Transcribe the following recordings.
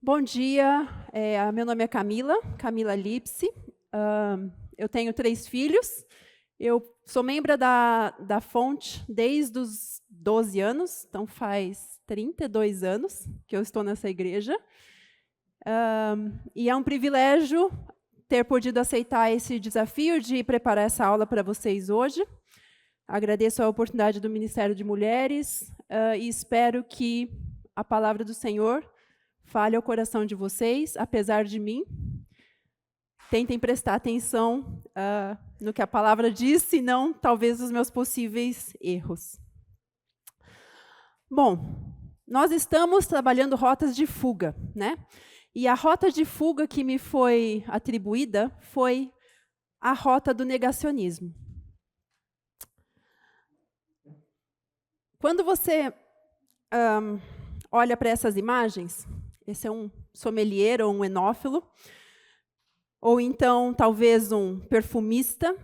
Bom dia, meu nome é Camila Lipsi. Eu tenho 3 filhos. Eu sou membro da Fonte desde os 12 anos, então faz 32 anos que eu estou nessa igreja. E é um privilégio ter podido aceitar esse desafio de preparar essa aula para vocês hoje. Agradeço a oportunidade do Ministério de Mulheres e espero que a palavra do Senhor fale ao coração de vocês, apesar de mim. Tentem prestar atenção no que a palavra diz, senão talvez os meus possíveis erros. Bom, nós estamos trabalhando rotas de fuga, né? E a rota de fuga que me foi atribuída foi a rota do negacionismo. Quando você olha para essas imagens, esse é um sommelier ou um enófilo, ou então talvez um perfumista.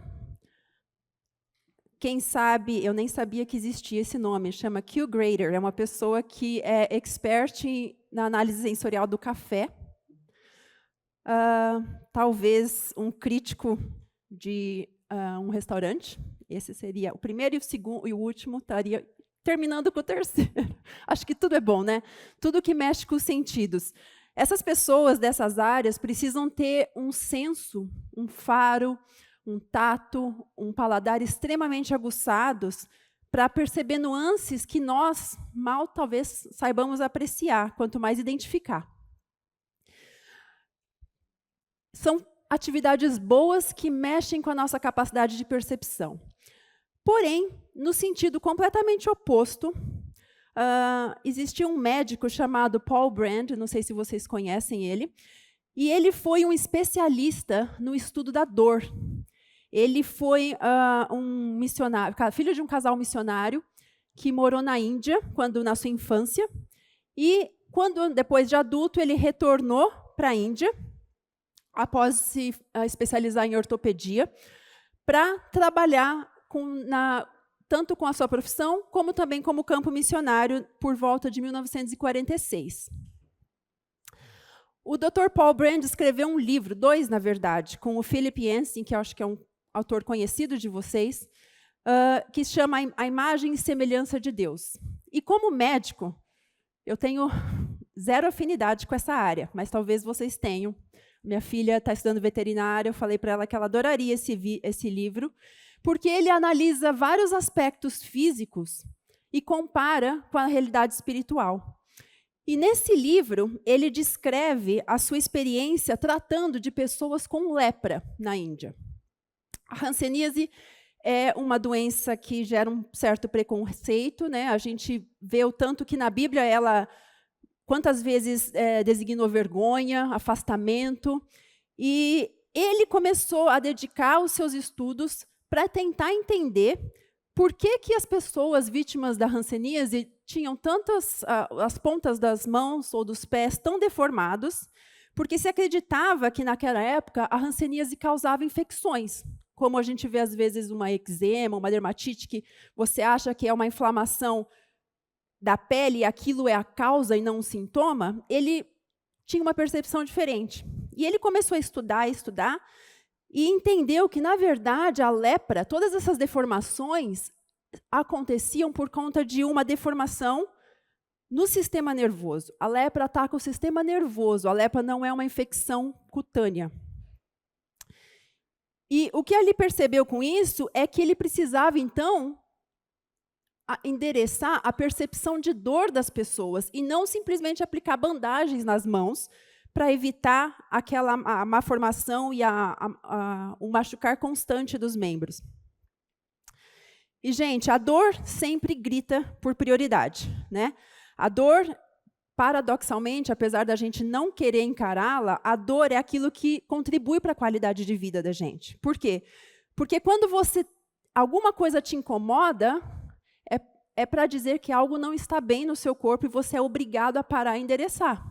Quem sabe, eu nem sabia que existia esse nome, chama Q-Grader, é uma pessoa que é expert na análise sensorial do café. Talvez um crítico de um restaurante, esse seria o primeiro e o segundo, e o último estaria terminando com o terceiro. Acho que tudo é bom, né? Tudo que mexe com os sentidos. Essas pessoas dessas áreas precisam ter um senso, um faro, um tato, um paladar extremamente aguçados para perceber nuances que nós mal talvez saibamos apreciar, quanto mais identificar. São atividades boas que mexem com a nossa capacidade de percepção. Porém, no sentido completamente oposto, existia um médico chamado Paul Brand, não sei se vocês conhecem ele, e ele foi um especialista no estudo da dor. Ele foi um missionário, filho de um casal missionário que morou na Índia na sua infância, e depois de adulto ele retornou para a Índia, após se especializar em ortopedia, para trabalhar tanto com a sua profissão, como também como campo missionário, por volta de 1946. O Dr. Paul Brand escreveu um livro, 2, na verdade, com o Philip Yancey, que eu acho que é um autor conhecido de vocês, que se chama A Imagem e Semelhança de Deus. E como médico, eu tenho zero afinidade com essa área, mas talvez vocês tenham. Minha filha está estudando veterinária, eu falei para ela que ela adoraria esse livro, porque ele analisa vários aspectos físicos e compara com a realidade espiritual. E nesse livro, ele descreve a sua experiência tratando de pessoas com lepra na Índia. A hanseníase é uma doença que gera um certo preconceito, né? A gente vê o tanto que na Bíblia ela quantas vezes designou vergonha, afastamento, e ele começou a dedicar os seus estudos para tentar entender por que as pessoas vítimas da hanseníase tinham tantas as pontas das mãos ou dos pés tão deformados, porque se acreditava que naquela época a hanseníase causava infecções, como a gente vê às vezes uma eczema, uma dermatite, que você acha que é uma inflamação da pele, aquilo é a causa e não um sintoma. Ele tinha uma percepção diferente. E ele começou a estudar, e entendeu que, na verdade, a lepra, todas essas deformações aconteciam por conta de uma deformação no sistema nervoso. A lepra ataca o sistema nervoso, a lepra não é uma infecção cutânea. E o que ele percebeu com isso é que ele precisava, então, endereçar a percepção de dor das pessoas e não simplesmente aplicar bandagens nas mãos para evitar a má formação e o machucar constante dos membros. E, gente, a dor sempre grita por prioridade, né? A dor, paradoxalmente, apesar da gente não querer encará-la, a dor é aquilo que contribui para a qualidade de vida da gente. Por quê? Porque quando alguma coisa te incomoda, é para dizer que algo não está bem no seu corpo e você é obrigado a parar e endereçar.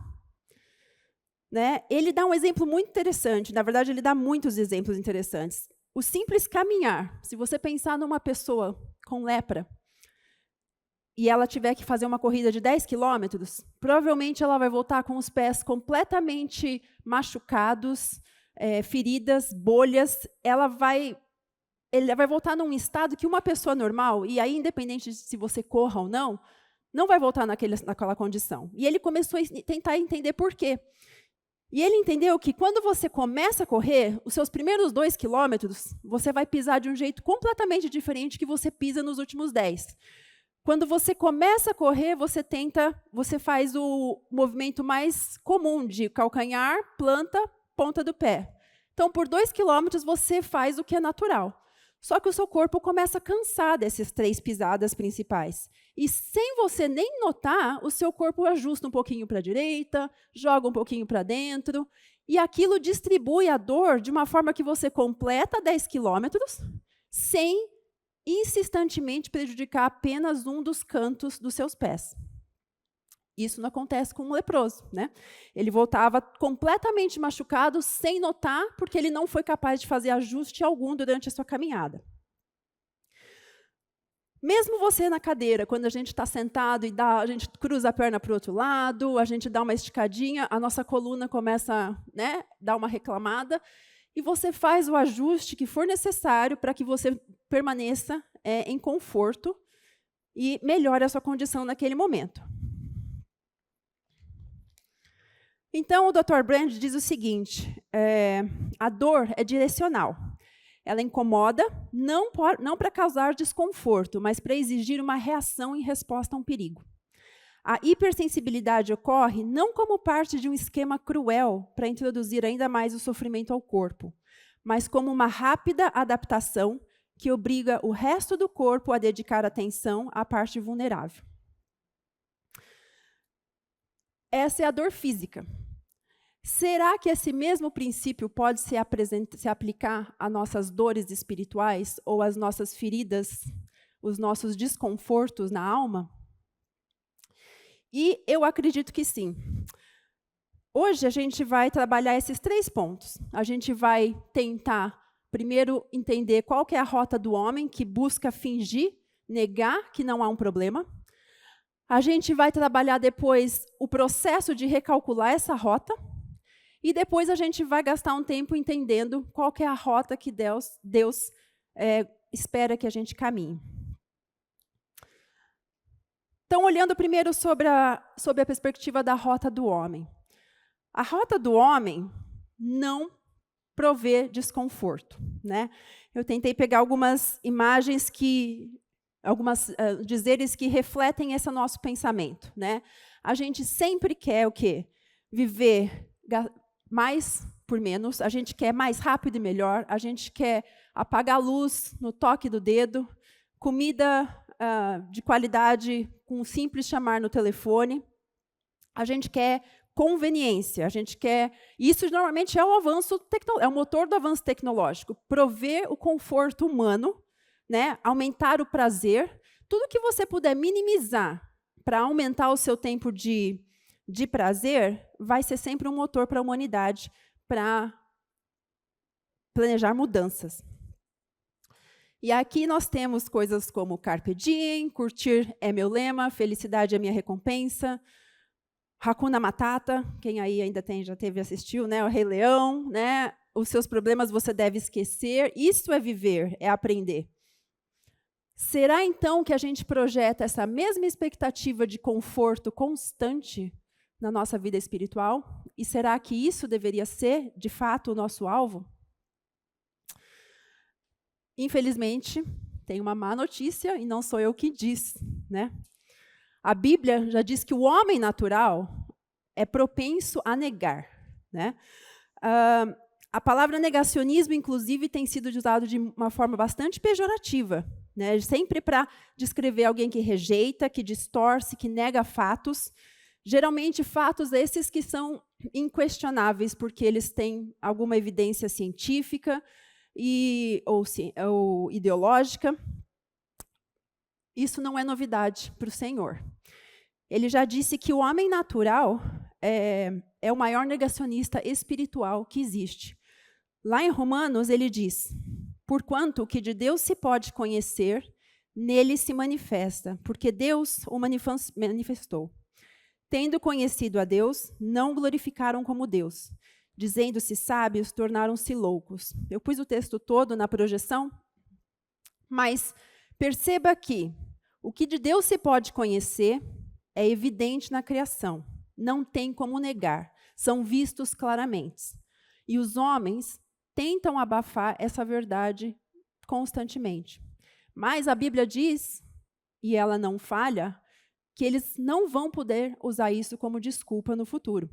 Né? Ele dá um exemplo muito interessante, na verdade, ele dá muitos exemplos interessantes. O simples caminhar, se você pensar numa pessoa com lepra, e ela tiver que fazer uma corrida de 10 quilômetros, provavelmente ela vai voltar com os pés completamente machucados, feridas, bolhas. Ele vai voltar num estado que uma pessoa normal, e aí independente de se você corra ou não vai voltar naquela condição. E ele começou a tentar entender por quê. E ele entendeu que quando você começa a correr, os seus primeiros 2 quilômetros, você vai pisar de um jeito completamente diferente que você pisa nos últimos 10. Quando você começa a correr, você faz o movimento mais comum de calcanhar, planta, ponta do pé. Então, por 2 quilômetros, você faz o que é natural. Só que o seu corpo começa a cansar dessas 3 pisadas principais. E sem você nem notar, o seu corpo ajusta um pouquinho para a direita, joga um pouquinho para dentro, e aquilo distribui a dor de uma forma que você completa 10 quilômetros, sem insistentemente prejudicar apenas um dos cantos dos seus pés. Isso não acontece com um leproso, né? Ele voltava completamente machucado, sem notar, porque ele não foi capaz de fazer ajuste algum durante a sua caminhada. Mesmo você na cadeira, quando a gente está sentado e a gente cruza a perna para o outro lado, a gente dá uma esticadinha, a nossa coluna começa a dar uma reclamada, e você faz o ajuste que for necessário para que você permaneça em conforto e melhore a sua condição naquele momento. Então, o Dr. Brand diz o seguinte, a dor é direcional. Ela incomoda não para causar desconforto, mas para exigir uma reação em resposta a um perigo. A hipersensibilidade ocorre não como parte de um esquema cruel para introduzir ainda mais o sofrimento ao corpo, mas como uma rápida adaptação que obriga o resto do corpo a dedicar atenção à parte vulnerável. Essa é a dor física. Será que esse mesmo princípio pode se aplicar a nossas dores espirituais ou às nossas feridas, os nossos desconfortos na alma? E eu acredito que sim. Hoje a gente vai trabalhar esses 3 pontos. A gente vai tentar, primeiro, entender qual que é a rota do homem que busca fingir, negar que não há um problema. A gente vai trabalhar depois o processo de recalcular essa rota. E depois a gente vai gastar um tempo entendendo qual que é a rota que Deus espera que a gente caminhe. Então, olhando primeiro sobre a perspectiva da rota do homem. A rota do homem não provê desconforto, né? Eu tentei pegar algumas imagens algumas dizeres que refletem esse nosso pensamento, né? A gente sempre quer o quê? Viver mais por menos, a gente quer mais rápido e melhor, a gente quer apagar a luz no toque do dedo, comida de qualidade com um simples chamar no telefone, a gente quer conveniência, a gente quer... Isso normalmente é o motor do avanço tecnológico, prover o conforto humano, né, aumentar o prazer, tudo que você puder minimizar para aumentar o seu tempo de prazer, vai ser sempre um motor para a humanidade, para planejar mudanças. E aqui nós temos coisas como Carpe Diem, curtir é meu lema, felicidade é minha recompensa, Hakuna Matata, quem aí ainda assistiu, né, o Rei Leão, né, os seus problemas você deve esquecer, isso é viver, é aprender. Será então que a gente projeta essa mesma expectativa de conforto constante na nossa vida espiritual? E será que isso deveria ser, de fato, o nosso alvo? Infelizmente, tem uma má notícia, e não sou eu que diz, né? A Bíblia já diz que o homem natural é propenso a negar, né? A palavra negacionismo, inclusive, tem sido usada de uma forma bastante pejorativa, né? Sempre para descrever alguém que rejeita, que distorce, que nega fatos. Geralmente, fatos esses que são inquestionáveis, porque eles têm alguma evidência científica ou ideológica. Isso não é novidade para o Senhor. Ele já disse que o homem natural é o maior negacionista espiritual que existe. Lá em Romanos, ele diz, porquanto o que de Deus se pode conhecer, nele se manifesta, porque Deus o manifestou. Tendo conhecido a Deus, não glorificaram como Deus. Dizendo-se sábios, tornaram-se loucos. Eu pus o texto todo na projeção, mas perceba que o que de Deus se pode conhecer é evidente na criação. Não tem como negar. São vistos claramente. E os homens tentam abafar essa verdade constantemente. Mas a Bíblia diz, e ela não falha, que eles não vão poder usar isso como desculpa no futuro.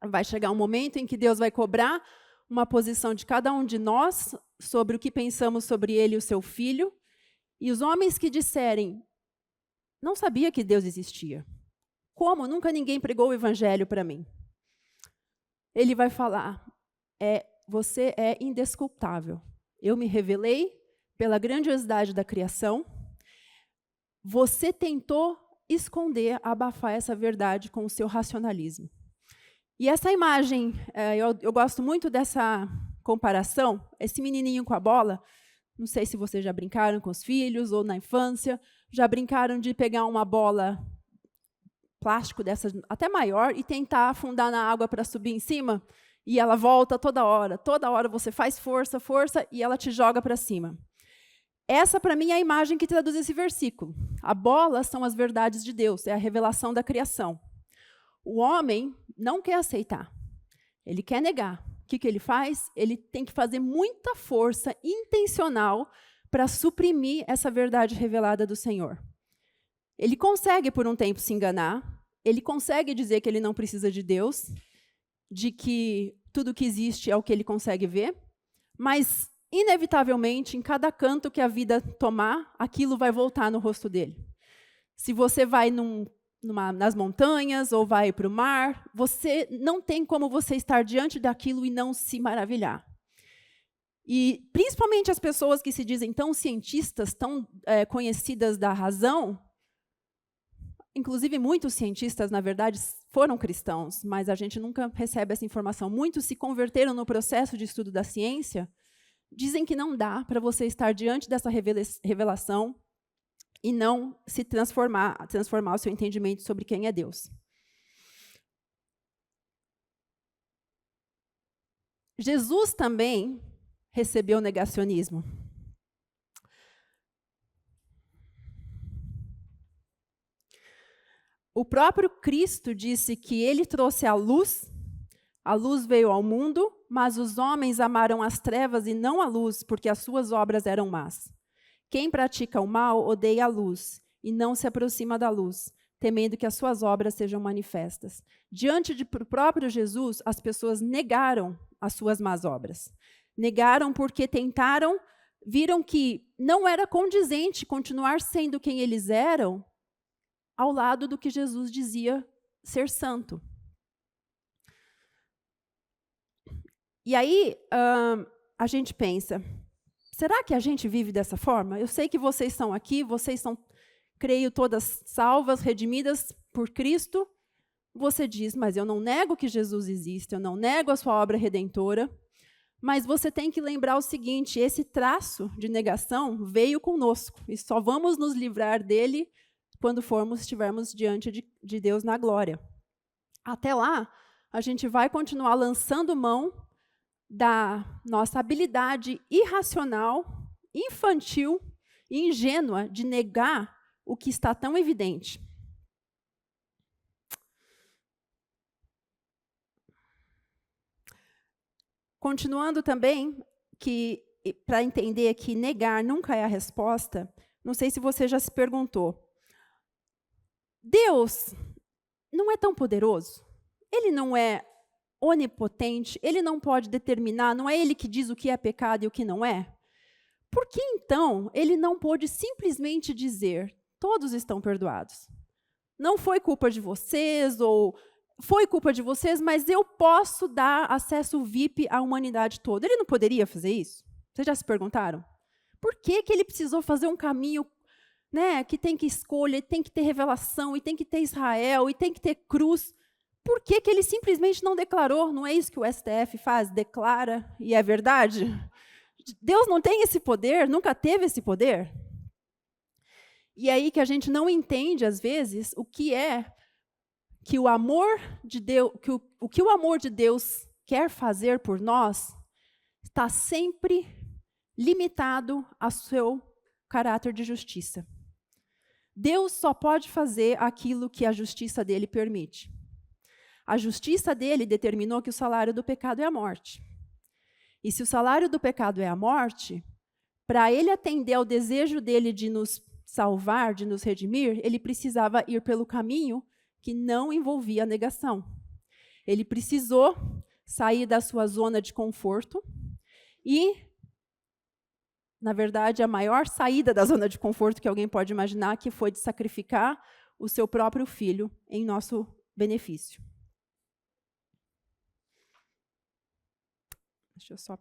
Vai chegar um momento em que Deus vai cobrar uma posição de cada um de nós sobre o que pensamos sobre ele e o seu filho, e os homens que disserem, não sabia que Deus existia. Como? Nunca ninguém pregou o evangelho para mim. Ele vai falar, você é indesculpável. Eu me revelei pela grandiosidade da criação. Você tentou esconder, abafar essa verdade com o seu racionalismo. E essa imagem, eu gosto muito dessa comparação, esse menininho com a bola, não sei se vocês já brincaram com os filhos ou na infância, já brincaram de pegar uma bola plástico dessa até maior e tentar afundar na água para subir em cima, e ela volta toda hora você faz força, e ela te joga para cima. Essa, para mim, é a imagem que traduz esse versículo. A bola são as verdades de Deus, é a revelação da criação. O homem não quer aceitar, ele quer negar. O que ele faz? Ele tem que fazer muita força intencional para suprimir essa verdade revelada do Senhor. Ele consegue, por um tempo, se enganar, ele consegue dizer que ele não precisa de Deus, de que tudo que existe é o que ele consegue ver, mas inevitavelmente, em cada canto que a vida tomar, aquilo vai voltar no rosto dele. Se você vai nas montanhas ou vai para o mar, você não tem como você estar diante daquilo e não se maravilhar. E, principalmente as pessoas que se dizem tão cientistas, tão conhecidas da razão, inclusive muitos cientistas, na verdade, foram cristãos, mas a gente nunca recebe essa informação. Muitos se converteram no processo de estudo da ciência, dizem que não dá para você estar diante dessa revelação e não se transformar o seu entendimento sobre quem é Deus. Jesus também recebeu negacionismo. O próprio Cristo disse que ele trouxe a luz veio ao mundo, mas os homens amaram as trevas e não a luz, porque as suas obras eram más. Quem pratica o mal odeia a luz e não se aproxima da luz, temendo que as suas obras sejam manifestas. Diante do próprio Jesus, as pessoas negaram as suas más obras. Negaram porque viram que não era condizente continuar sendo quem eles eram ao lado do que Jesus dizia ser santo. E aí, a gente pensa, será que a gente vive dessa forma? Eu sei que vocês estão aqui, vocês são, creio, todas salvas, redimidas por Cristo. Você diz, mas eu não nego que Jesus existe, eu não nego a sua obra redentora, mas você tem que lembrar o seguinte, esse traço de negação veio conosco, e só vamos nos livrar dele quando estivermos diante de Deus na glória. Até lá, a gente vai continuar lançando mão da nossa habilidade irracional, infantil e ingênua de negar o que está tão evidente. Continuando também, para entender que negar nunca é a resposta, não sei se você já se perguntou, Deus não é tão poderoso? Ele não é onipotente, ele não pode determinar, não é ele que diz o que é pecado e o que não é? Por que, então, ele não pôde simplesmente dizer, todos estão perdoados? Não foi culpa de vocês, ou foi culpa de vocês, mas eu posso dar acesso VIP à humanidade toda. Ele não poderia fazer isso? Vocês já se perguntaram? Por que ele precisou fazer um caminho, né, que tem que escolha, tem que ter revelação, e tem que ter Israel, e tem que ter cruz? Por que ele simplesmente não declarou? Não é isso que o STF faz? Declara e é verdade? Deus não tem esse poder? Nunca teve esse poder? E aí que a gente não entende, às vezes, o que é que o amor de Deus, o que o amor de Deus quer fazer por nós, está sempre limitado ao seu caráter de justiça. Deus só pode fazer aquilo que a justiça dele permite. A justiça dele determinou que o salário do pecado é a morte. E se o salário do pecado é a morte, para ele atender ao desejo dele de nos salvar, de nos redimir, ele precisava ir pelo caminho que não envolvia a negação. Ele precisou sair da sua zona de conforto e, na verdade, a maior saída da zona de conforto que alguém pode imaginar, que foi de sacrificar o seu próprio filho em nosso benefício. Deixa eu só...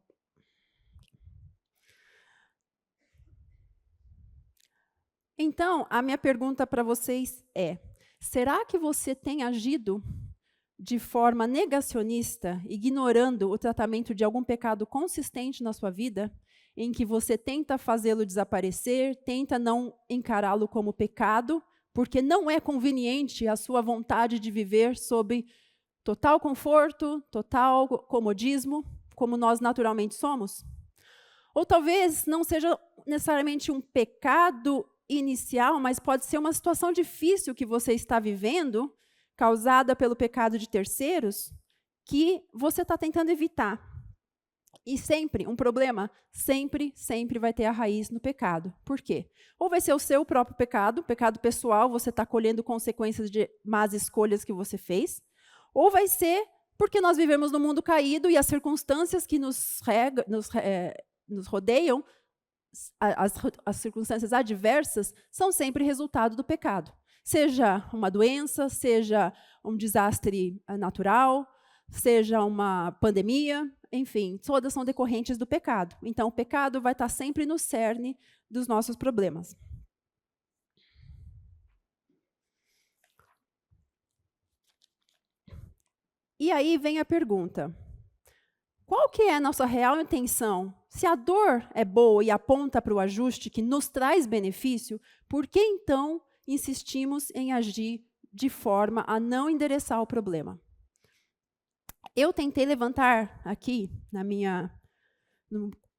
Então, a minha pergunta para vocês é: será que você tem agido de forma negacionista, ignorando o tratamento de algum pecado consistente na sua vida, em que você tenta fazê-lo desaparecer, tenta não encará-lo como pecado, porque não é conveniente a sua vontade de viver sob total conforto, total comodismo, como nós naturalmente somos? Ou talvez não seja necessariamente um pecado inicial, mas pode ser uma situação difícil que você está vivendo, causada pelo pecado de terceiros, que você está tentando evitar. E sempre, um problema, sempre vai ter a raiz no pecado. Por quê? Ou vai ser o seu próprio pecado pessoal, você está colhendo consequências de más escolhas que você fez, ou vai ser porque nós vivemos no mundo caído e as circunstâncias que nos rodeiam, as circunstâncias adversas, são sempre resultado do pecado. Seja uma doença, seja um desastre natural, seja uma pandemia, enfim, todas são decorrentes do pecado. Então, o pecado vai estar sempre no cerne dos nossos problemas. E aí vem a pergunta: qual que é a nossa real intenção? Se a dor é boa e aponta para o ajuste que nos traz benefício, por que então insistimos em agir de forma a não endereçar o problema? Eu tentei levantar aqui,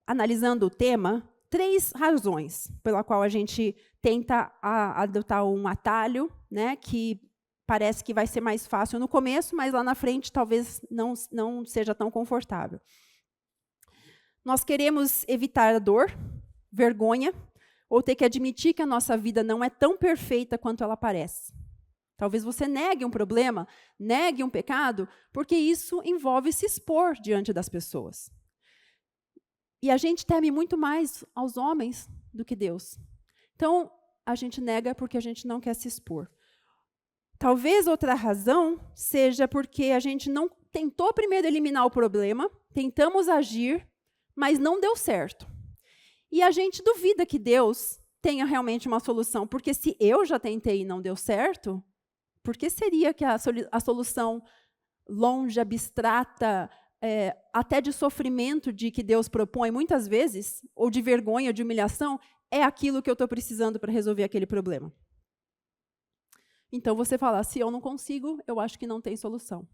analisando o tema, 3 razões pela qual a gente tenta adotar um atalho, né, que parece que vai ser mais fácil no começo, mas lá na frente talvez não seja tão confortável. Nós queremos evitar a dor, vergonha, ou ter que admitir que a nossa vida não é tão perfeita quanto ela parece. Talvez você negue um problema, negue um pecado, porque isso envolve se expor diante das pessoas. E a gente teme muito mais aos homens do que Deus. Então, a gente nega porque a gente não quer se expor. Talvez outra razão seja porque a gente não tentou primeiro eliminar o problema, tentamos agir, mas não deu certo. E a gente duvida que Deus tenha realmente uma solução, porque se eu já tentei e não deu certo, por que seria que a solução longe, abstrata, até de sofrimento de que Deus propõe muitas vezes, ou de vergonha, de humilhação, é aquilo que eu estou precisando para resolver aquele problema? Então, você fala, se eu não consigo, eu acho que não tem solução.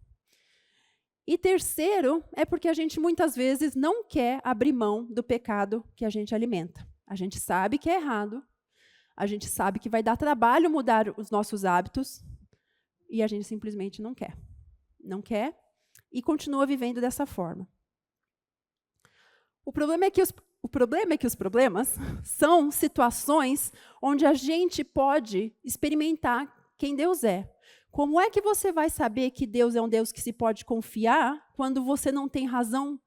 E terceiro, é porque a gente muitas vezes não quer abrir mão do pecado que a gente alimenta. A gente sabe que é errado, a gente sabe que vai dar trabalho mudar os nossos hábitos, e a gente simplesmente não quer. Não quer e continua vivendo dessa forma. O problema é que os problemas são situações onde a gente pode experimentar quem Deus é. Como é que você vai saber que Deus é um Deus que se pode confiar quando você não tem razão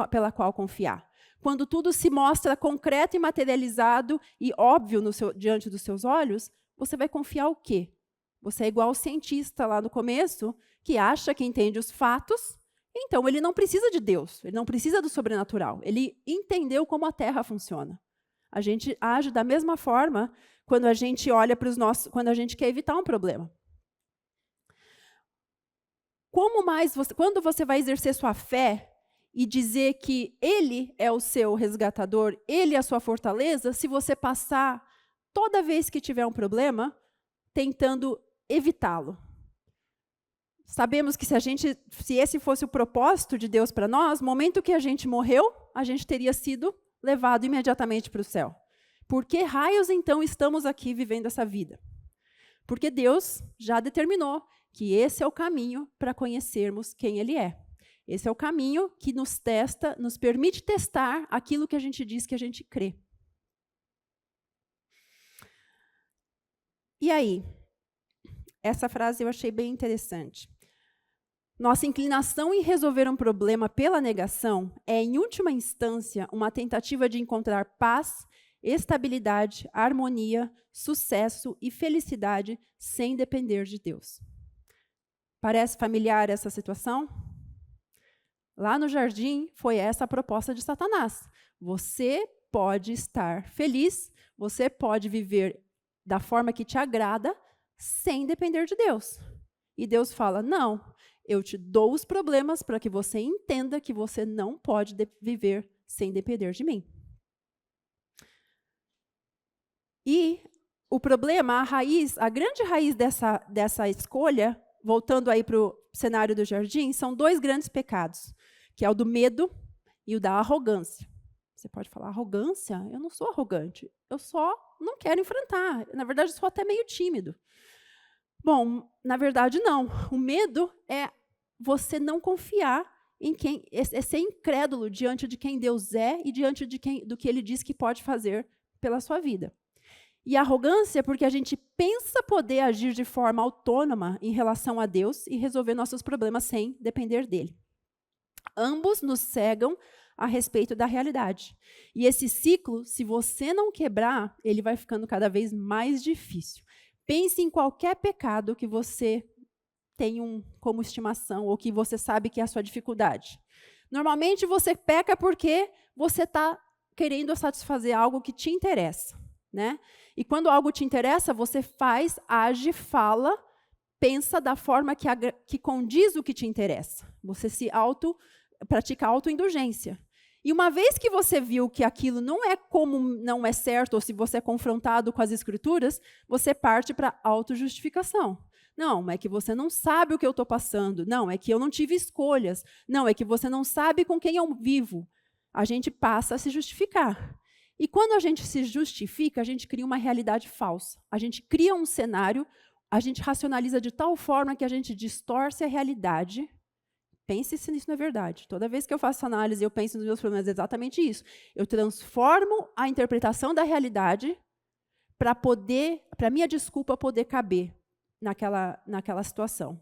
pela qual confiar? Quando tudo se mostra concreto e materializado e óbvio diante dos seus olhos, você vai confiar o quê? Você é igual ao cientista lá no começo, que acha que entende os fatos, então ele não precisa de Deus, ele não precisa do sobrenatural, ele entendeu como a Terra funciona. A gente age da mesma forma quando a gente olha para quando a gente quer evitar um problema. Quando você vai exercer sua fé e dizer que Ele é o seu resgatador, Ele é a sua fortaleza, se você passar toda vez que tiver um problema, tentando evitá-lo. Sabemos que se esse fosse o propósito de Deus para nós, no momento que a gente morreu, a gente teria sido levado imediatamente para o céu. Por que raios, então, estamos aqui vivendo essa vida? Porque Deus já determinou que esse é o caminho para conhecermos quem Ele é. Esse é o caminho que nos testa, nos permite testar aquilo que a gente diz que a gente crê. E aí? Essa frase eu achei bem interessante. Nossa inclinação em resolver um problema pela negação é, em última instância, uma tentativa de encontrar paz, estabilidade, harmonia, sucesso e felicidade sem depender de Deus. Parece familiar essa situação? Lá no jardim, foi essa a proposta de Satanás. Você pode estar feliz, você pode viver da forma que te agrada, sem depender de Deus. E Deus fala, não, eu te dou os problemas para que você entenda que você não pode viver sem depender de mim. E o problema, a grande raiz dessa escolha, voltando aí para o cenário do jardim, são dois grandes pecados, que é o do medo e o da arrogância. Você pode falar, arrogância? Eu não sou arrogante, eu só não quero enfrentar. Na verdade, eu sou até meio tímido. Bom, na verdade, não. O medo é você não confiar em quem, é ser incrédulo diante de quem Deus é e diante do que Ele diz que pode fazer pela sua vida. E a arrogância é porque a gente pensa poder agir de forma autônoma em relação a Deus e resolver nossos problemas sem depender dele. Ambos nos cegam a respeito da realidade. E esse ciclo, se você não quebrar, ele vai ficando cada vez mais difícil. Pense em qualquer pecado que você tem como estimação ou que você sabe que é a sua dificuldade. Normalmente você peca porque você está querendo satisfazer algo que te interessa, né? E quando algo te interessa, você faz, age, fala, pensa da forma que condiz o que te interessa. Você pratica autoindulgência. E uma vez que você viu que aquilo não é certo, ou se você é confrontado com as escrituras, você parte para a autojustificação. Não, é que você não sabe o que eu estou passando. Não, é que eu não tive escolhas. Não, é que você não sabe com quem eu vivo. A gente passa a se justificar. E quando a gente se justifica, a gente cria uma realidade falsa. A gente cria um cenário, a gente racionaliza de tal forma que a gente distorce a realidade. Pense se isso não é verdade. Toda vez que eu faço análise, eu penso nos meus problemas, é exatamente isso. Eu transformo a interpretação da realidade para a minha desculpa poder caber naquela situação.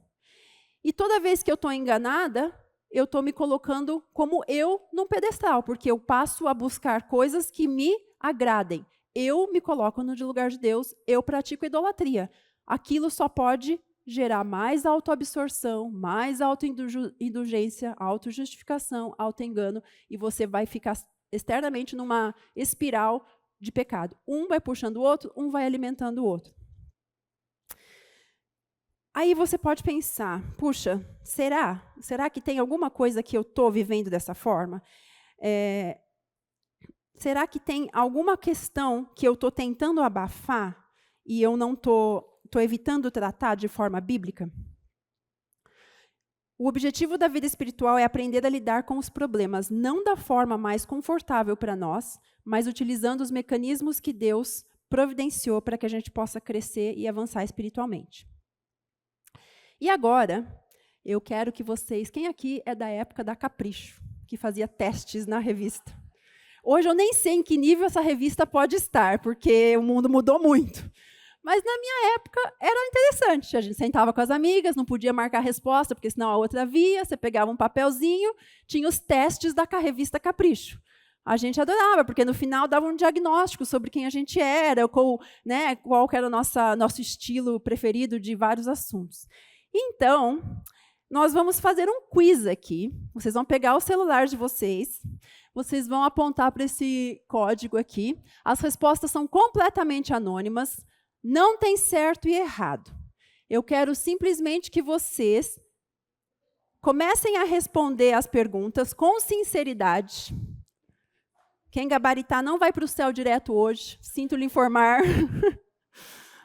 E toda vez que eu estou enganada, eu estou me colocando como eu num pedestal, porque eu passo a buscar coisas que me agradem. Eu me coloco no lugar de Deus, eu pratico idolatria. Aquilo só pode gerar mais autoabsorção, mais autoindulgência, autojustificação, autoengano, e você vai ficar externamente numa espiral de pecado. Um vai puxando o outro, um vai alimentando o outro. Aí você pode pensar, puxa, será que tem alguma coisa que eu estou vivendo dessa forma? Será que tem alguma questão que eu estou tentando abafar e eu não estou evitando tratar de forma bíblica? O objetivo da vida espiritual é aprender a lidar com os problemas, não da forma mais confortável para nós, mas utilizando os mecanismos que Deus providenciou para que a gente possa crescer e avançar espiritualmente. E agora, eu quero que vocês... Quem aqui é da época da Capricho, que fazia testes na revista? Hoje eu nem sei em que nível essa revista pode estar, porque o mundo mudou muito. Mas na minha época era interessante. A gente sentava com as amigas, não podia marcar a resposta, porque senão a outra via, você pegava um papelzinho, tinha os testes da revista Capricho. A gente adorava, porque no final dava um diagnóstico sobre quem a gente era, qual era o nosso estilo preferido de vários assuntos. Então, nós vamos fazer um quiz aqui. Vocês vão pegar o celular de vocês, vocês vão apontar para esse código aqui. As respostas são completamente anônimas, não tem certo e errado. Eu quero simplesmente que vocês comecem a responder as perguntas com sinceridade. Quem gabaritar não vai para o céu direto hoje, sinto lhe informar.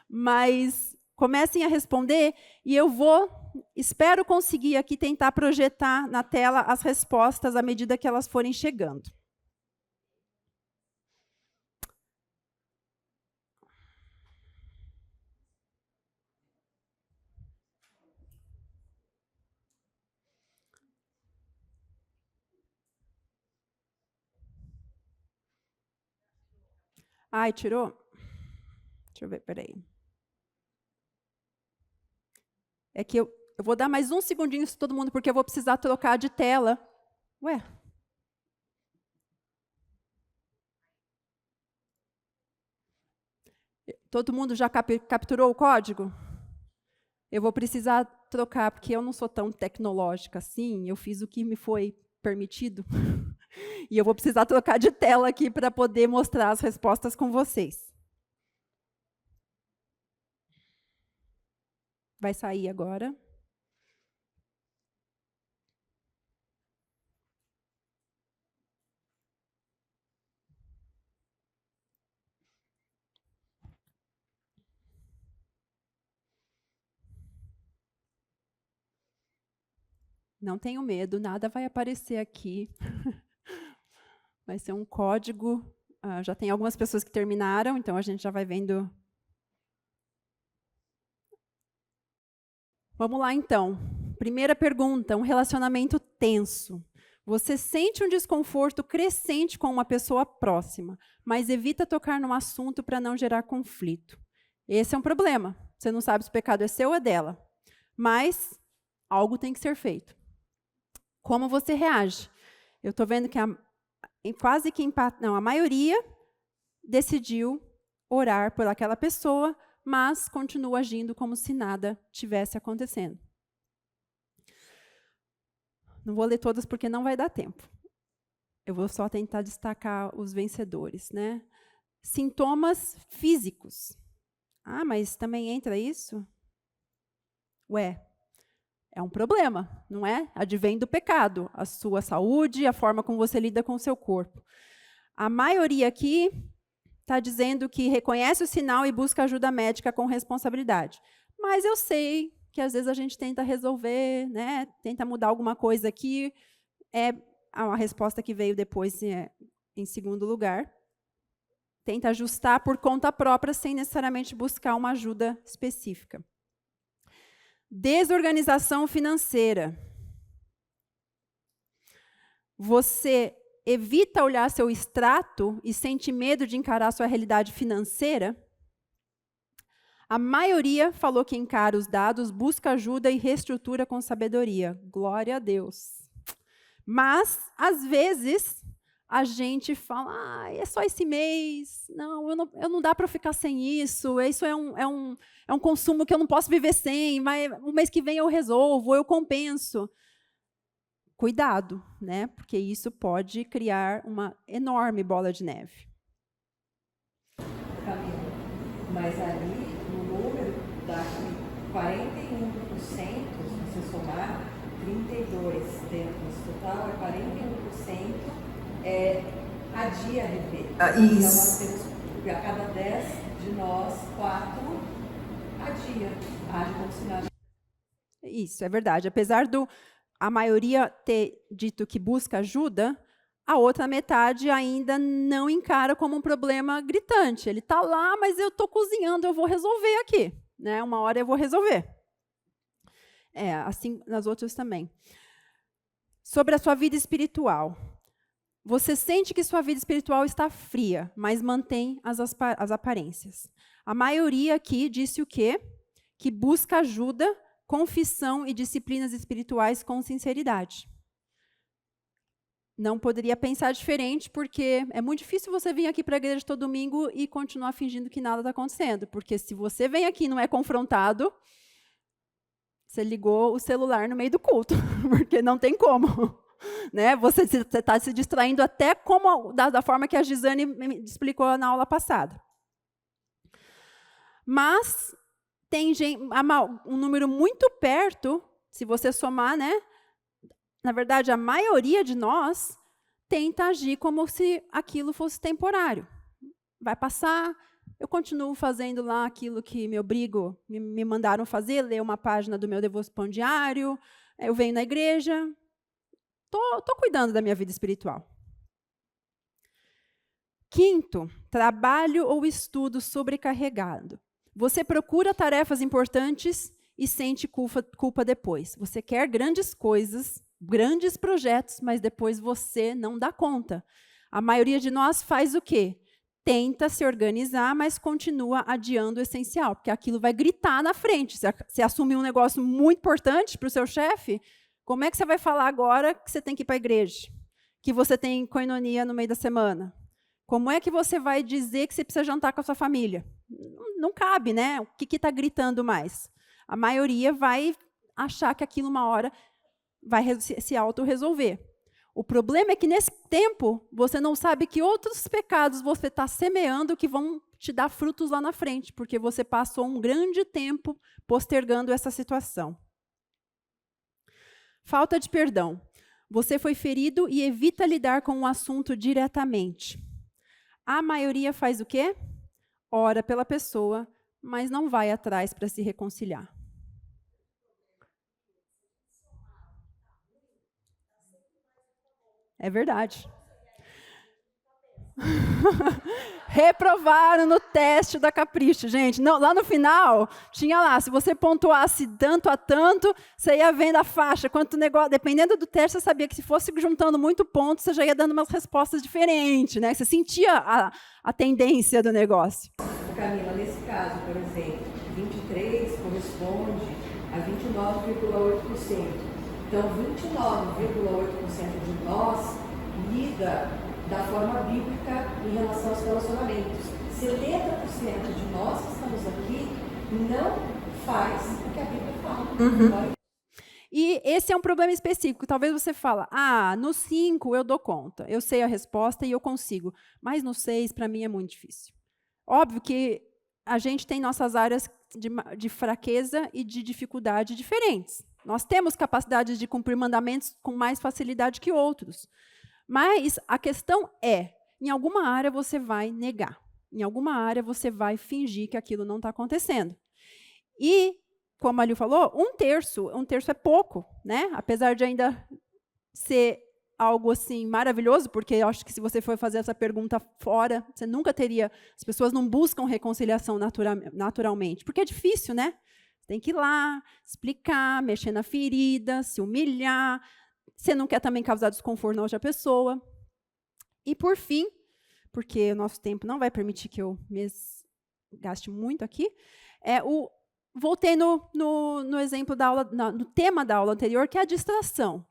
Mas comecem a responder e espero conseguir aqui tentar projetar na tela as respostas à medida que elas forem chegando. Ai, tirou? Deixa eu ver, peraí. É que eu vou dar mais um segundinho para todo mundo, porque eu vou precisar trocar de tela. Ué? Todo mundo já capturou o código? Eu vou precisar trocar, porque eu não sou tão tecnológica assim, eu fiz o que me foi permitido. E eu vou precisar trocar de tela aqui para poder mostrar as respostas com vocês. Vai sair agora. Não tenho medo, nada vai aparecer aqui. Vai ser um código. Já tem algumas pessoas que terminaram, então a gente já vai vendo. Vamos lá, então. Primeira pergunta, um relacionamento tenso. Você sente um desconforto crescente com uma pessoa próxima, mas evita tocar no assunto para não gerar conflito. Esse é um problema. Você não sabe se o pecado é seu ou é dela. Mas algo tem que ser feito. Como você reage? Eu estou vendo que a maioria decidiu orar por aquela pessoa, mas continua agindo como se nada tivesse acontecendo. Não vou ler todas porque não vai dar tempo. Eu vou só tentar destacar os vencedores, né? Sintomas físicos. Ah, mas também entra isso? Ué, é um problema, não é? Advém do pecado, a sua saúde, a forma como você lida com o seu corpo. A maioria aqui está dizendo que reconhece o sinal e busca ajuda médica com responsabilidade. Mas eu sei que às vezes a gente tenta resolver, né? Tenta mudar alguma coisa aqui. É a resposta que veio depois em segundo lugar. Tenta ajustar por conta própria sem necessariamente buscar uma ajuda específica. Desorganização financeira. Você evita olhar seu extrato e sente medo de encarar sua realidade financeira? A maioria falou que encara os dados, busca ajuda e reestrutura com sabedoria. Glória a Deus. Mas, às vezes, a gente fala, é só esse mês, eu não dá para ficar sem isso, isso é um consumo que eu não posso viver sem, mas o mês que vem eu resolvo, eu compenso. Cuidado, né? Porque isso pode criar uma enorme bola de neve. Camila, mas ali, no número, dá 41%, se você somar, 32 dentro desse total, é 41% adia a rever. Isso. Então, nós temos, a cada 10 de nós, 4 adia. Age como se nada. Isso, é verdade. Apesar a maioria ter dito que busca ajuda, a outra metade ainda não encara como um problema gritante. Ele está lá, mas eu estou cozinhando, eu vou resolver aqui. Né? Uma hora eu vou resolver. Assim nas outras também. Sobre a sua vida espiritual. Você sente que sua vida espiritual está fria, mas mantém as aparências. A maioria aqui disse o quê? Que busca ajuda, confissão e disciplinas espirituais com sinceridade. Não poderia pensar diferente, porque é muito difícil você vir aqui para a igreja todo domingo e continuar fingindo que nada está acontecendo. Porque se você vem aqui e não é confrontado, você ligou o celular no meio do culto, porque não tem como. Né? Você está se distraindo até como da forma que a Gisane me explicou na aula passada. Mas tem um número muito perto, se você somar, né? Na verdade, a maioria de nós tenta agir como se aquilo fosse temporário. Vai passar, eu continuo fazendo lá aquilo que me mandaram fazer, ler uma página do meu devoção diário, eu venho na igreja, tô cuidando da minha vida espiritual. Quinto, trabalho ou estudo sobrecarregado. Você procura tarefas importantes e sente culpa depois. Você quer grandes coisas, grandes projetos, mas depois você não dá conta. A maioria de nós faz o quê? Tenta se organizar, mas continua adiando o essencial, porque aquilo vai gritar na frente. Se assumir um negócio muito importante para o seu chefe, como é que você vai falar agora que você tem que ir para a igreja? Que você tem koinonia no meio da semana? Como é que você vai dizer que você precisa jantar com a sua família? Não cabe, né? O que está gritando mais? A maioria vai achar que aquilo uma hora vai se auto-resolver. O problema é que, nesse tempo, você não sabe que outros pecados você está semeando que vão te dar frutos lá na frente, porque você passou um grande tempo postergando essa situação. Falta de perdão. Você foi ferido e evita lidar com o assunto diretamente. A maioria faz o quê? Ora pela pessoa, mas não vai atrás para se reconciliar. É verdade. Reprovaram no teste da Capricho, gente. Não, lá no final, tinha lá, se você pontuasse tanto a tanto, você ia vendo a faixa, quanto negócio, dependendo do teste, você sabia que se fosse juntando muito ponto, você já ia dando umas respostas diferentes, né? Você sentia a tendência do negócio. Camila, nesse caso, por exemplo, 23 corresponde a 29,8%. Então, 29,8% de nós lida da forma bíblica em relação aos relacionamentos. 70% de nós que estamos aqui não faz o que a Bíblia fala. E esse é um problema específico. Talvez você fale, no 5 eu dou conta, eu sei a resposta e eu consigo. Mas no 6, para mim, é muito difícil. Óbvio que a gente tem nossas áreas de fraqueza e de dificuldade diferentes. Nós temos capacidade de cumprir mandamentos com mais facilidade que outros. Mas a questão é, em alguma área você vai negar. Em alguma área você vai fingir que aquilo não está acontecendo. E, como a Liu falou, um terço é pouco, né? Apesar de ainda ser algo assim maravilhoso, porque eu acho que se você for fazer essa pergunta fora, você nunca teria... As pessoas não buscam reconciliação naturalmente, porque é difícil, né? Tem que ir lá, explicar, mexer na ferida, se humilhar. Você não quer também causar desconforto na outra pessoa. E, por fim, porque o nosso tempo não vai permitir que eu me gaste muito aqui, voltei no exemplo da aula, no tema da aula anterior, que é a distração,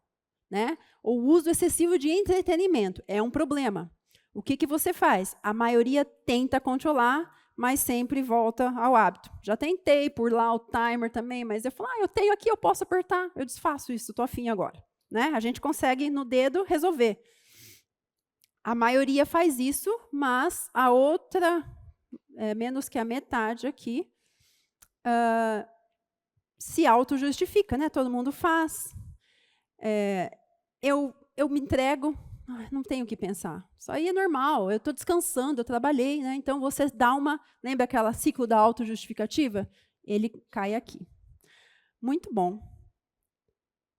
né? O uso excessivo de entretenimento é um problema. O que você faz? A maioria tenta controlar, mas sempre volta ao hábito. Já tentei por lá o timer também, mas eu falo, eu tenho aqui, eu posso apertar, eu desfaço isso, estou afim agora. Né? A gente consegue, no dedo, resolver. A maioria faz isso, mas a outra, menos que a metade aqui, se auto-justifica. Né? Todo mundo faz. Eu me entrego, não tenho o que pensar. Isso aí é normal, eu estou descansando, eu trabalhei. Né? Então, você dá uma... Lembra aquele ciclo da auto-justificativa? Ele cai aqui. Muito bom.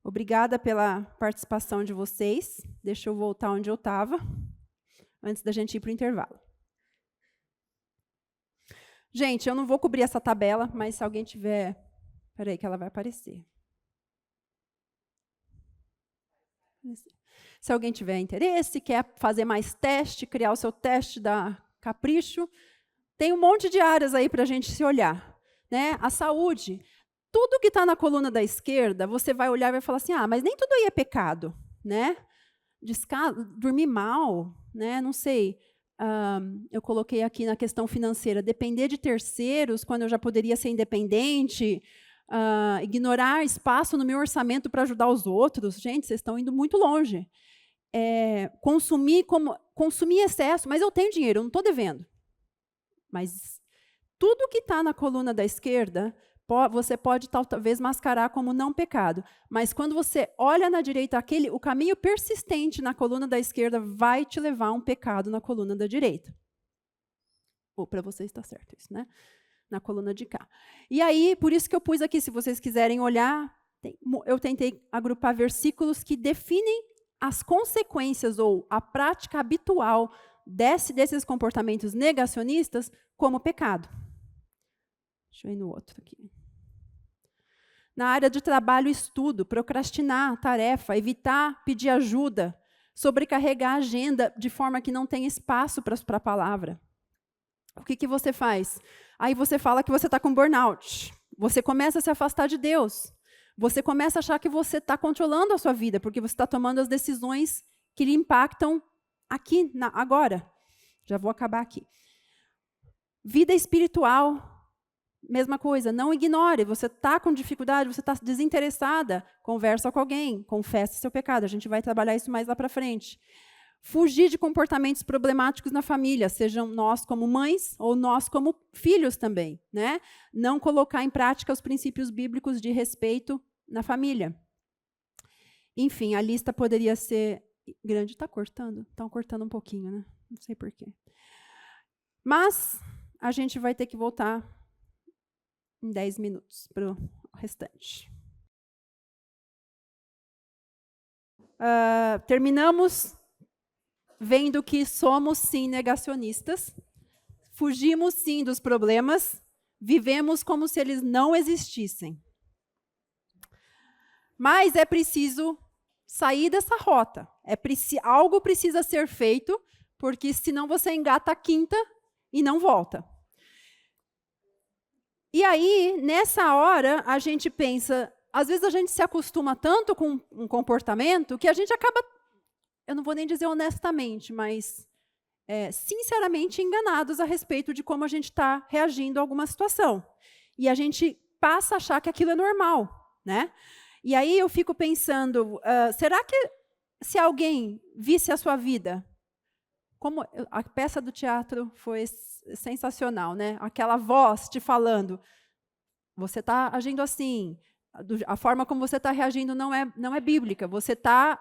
Obrigada pela participação de vocês. Deixa eu voltar onde eu estava, antes da gente ir para o intervalo. Gente, eu não vou cobrir essa tabela, mas se alguém tiver... Espera aí que ela vai aparecer. Se alguém tiver interesse, quer fazer mais teste, criar o seu teste da Capricho, tem um monte de áreas aí para a gente se olhar. Né? A saúde... Tudo que está na coluna da esquerda, você vai olhar e vai falar assim, mas nem tudo aí é pecado, né? Dormir mal, né? Não sei. Eu coloquei aqui na questão financeira, depender de terceiros, quando eu já poderia ser independente, ignorar espaço no meu orçamento para ajudar os outros. Gente, vocês estão indo muito longe. Consumir excesso, mas eu tenho dinheiro, eu não estou devendo. Mas tudo que está na coluna da esquerda você pode talvez mascarar como não pecado, mas quando você olha na direita, o caminho persistente na coluna da esquerda vai te levar a um pecado na coluna da direita. Ou para você está certo isso, né? Na coluna de cá. E aí, por isso que eu pus aqui, se vocês quiserem olhar, eu tentei agrupar versículos que definem as consequências ou a prática habitual desses comportamentos negacionistas como pecado. Deixa eu ir no outro aqui. Na área de trabalho e estudo, procrastinar a tarefa, evitar pedir ajuda, sobrecarregar a agenda de forma que não tem espaço para a palavra. O que você faz? Aí você fala que você está com burnout. Você começa a se afastar de Deus. Você começa a achar que você está controlando a sua vida, porque você está tomando as decisões que lhe impactam aqui, agora. Já vou acabar aqui. Vida espiritual, mesma coisa. Não ignore. Você está com dificuldade, você está desinteressada, conversa com alguém, confessa seu pecado. A gente vai trabalhar isso mais lá para frente. Fugir de comportamentos problemáticos na família, sejam nós como mães ou nós como filhos também, né? Não colocar em prática os princípios bíblicos de respeito na família. Enfim, a lista poderia ser grande. Está cortando? Estão cortando um pouquinho, né? Não sei por quê. Mas a gente vai ter que voltar em 10 minutos para o restante. Terminamos vendo que somos, sim, negacionistas, fugimos, sim, dos problemas, vivemos como se eles não existissem. Mas é preciso sair dessa rota. Algo precisa ser feito, porque senão você engata a quinta e não volta. E aí, nessa hora, a gente pensa, às vezes a gente se acostuma tanto com um comportamento que a gente acaba, eu não vou nem dizer honestamente, mas sinceramente enganados a respeito de como a gente está reagindo a alguma situação. E a gente passa a achar que aquilo é normal, né? E aí eu fico pensando, será que se alguém visse a sua vida, como a peça do teatro foi sensacional, né? Aquela voz te falando, você está agindo assim, a forma como você está reagindo não é bíblica, você está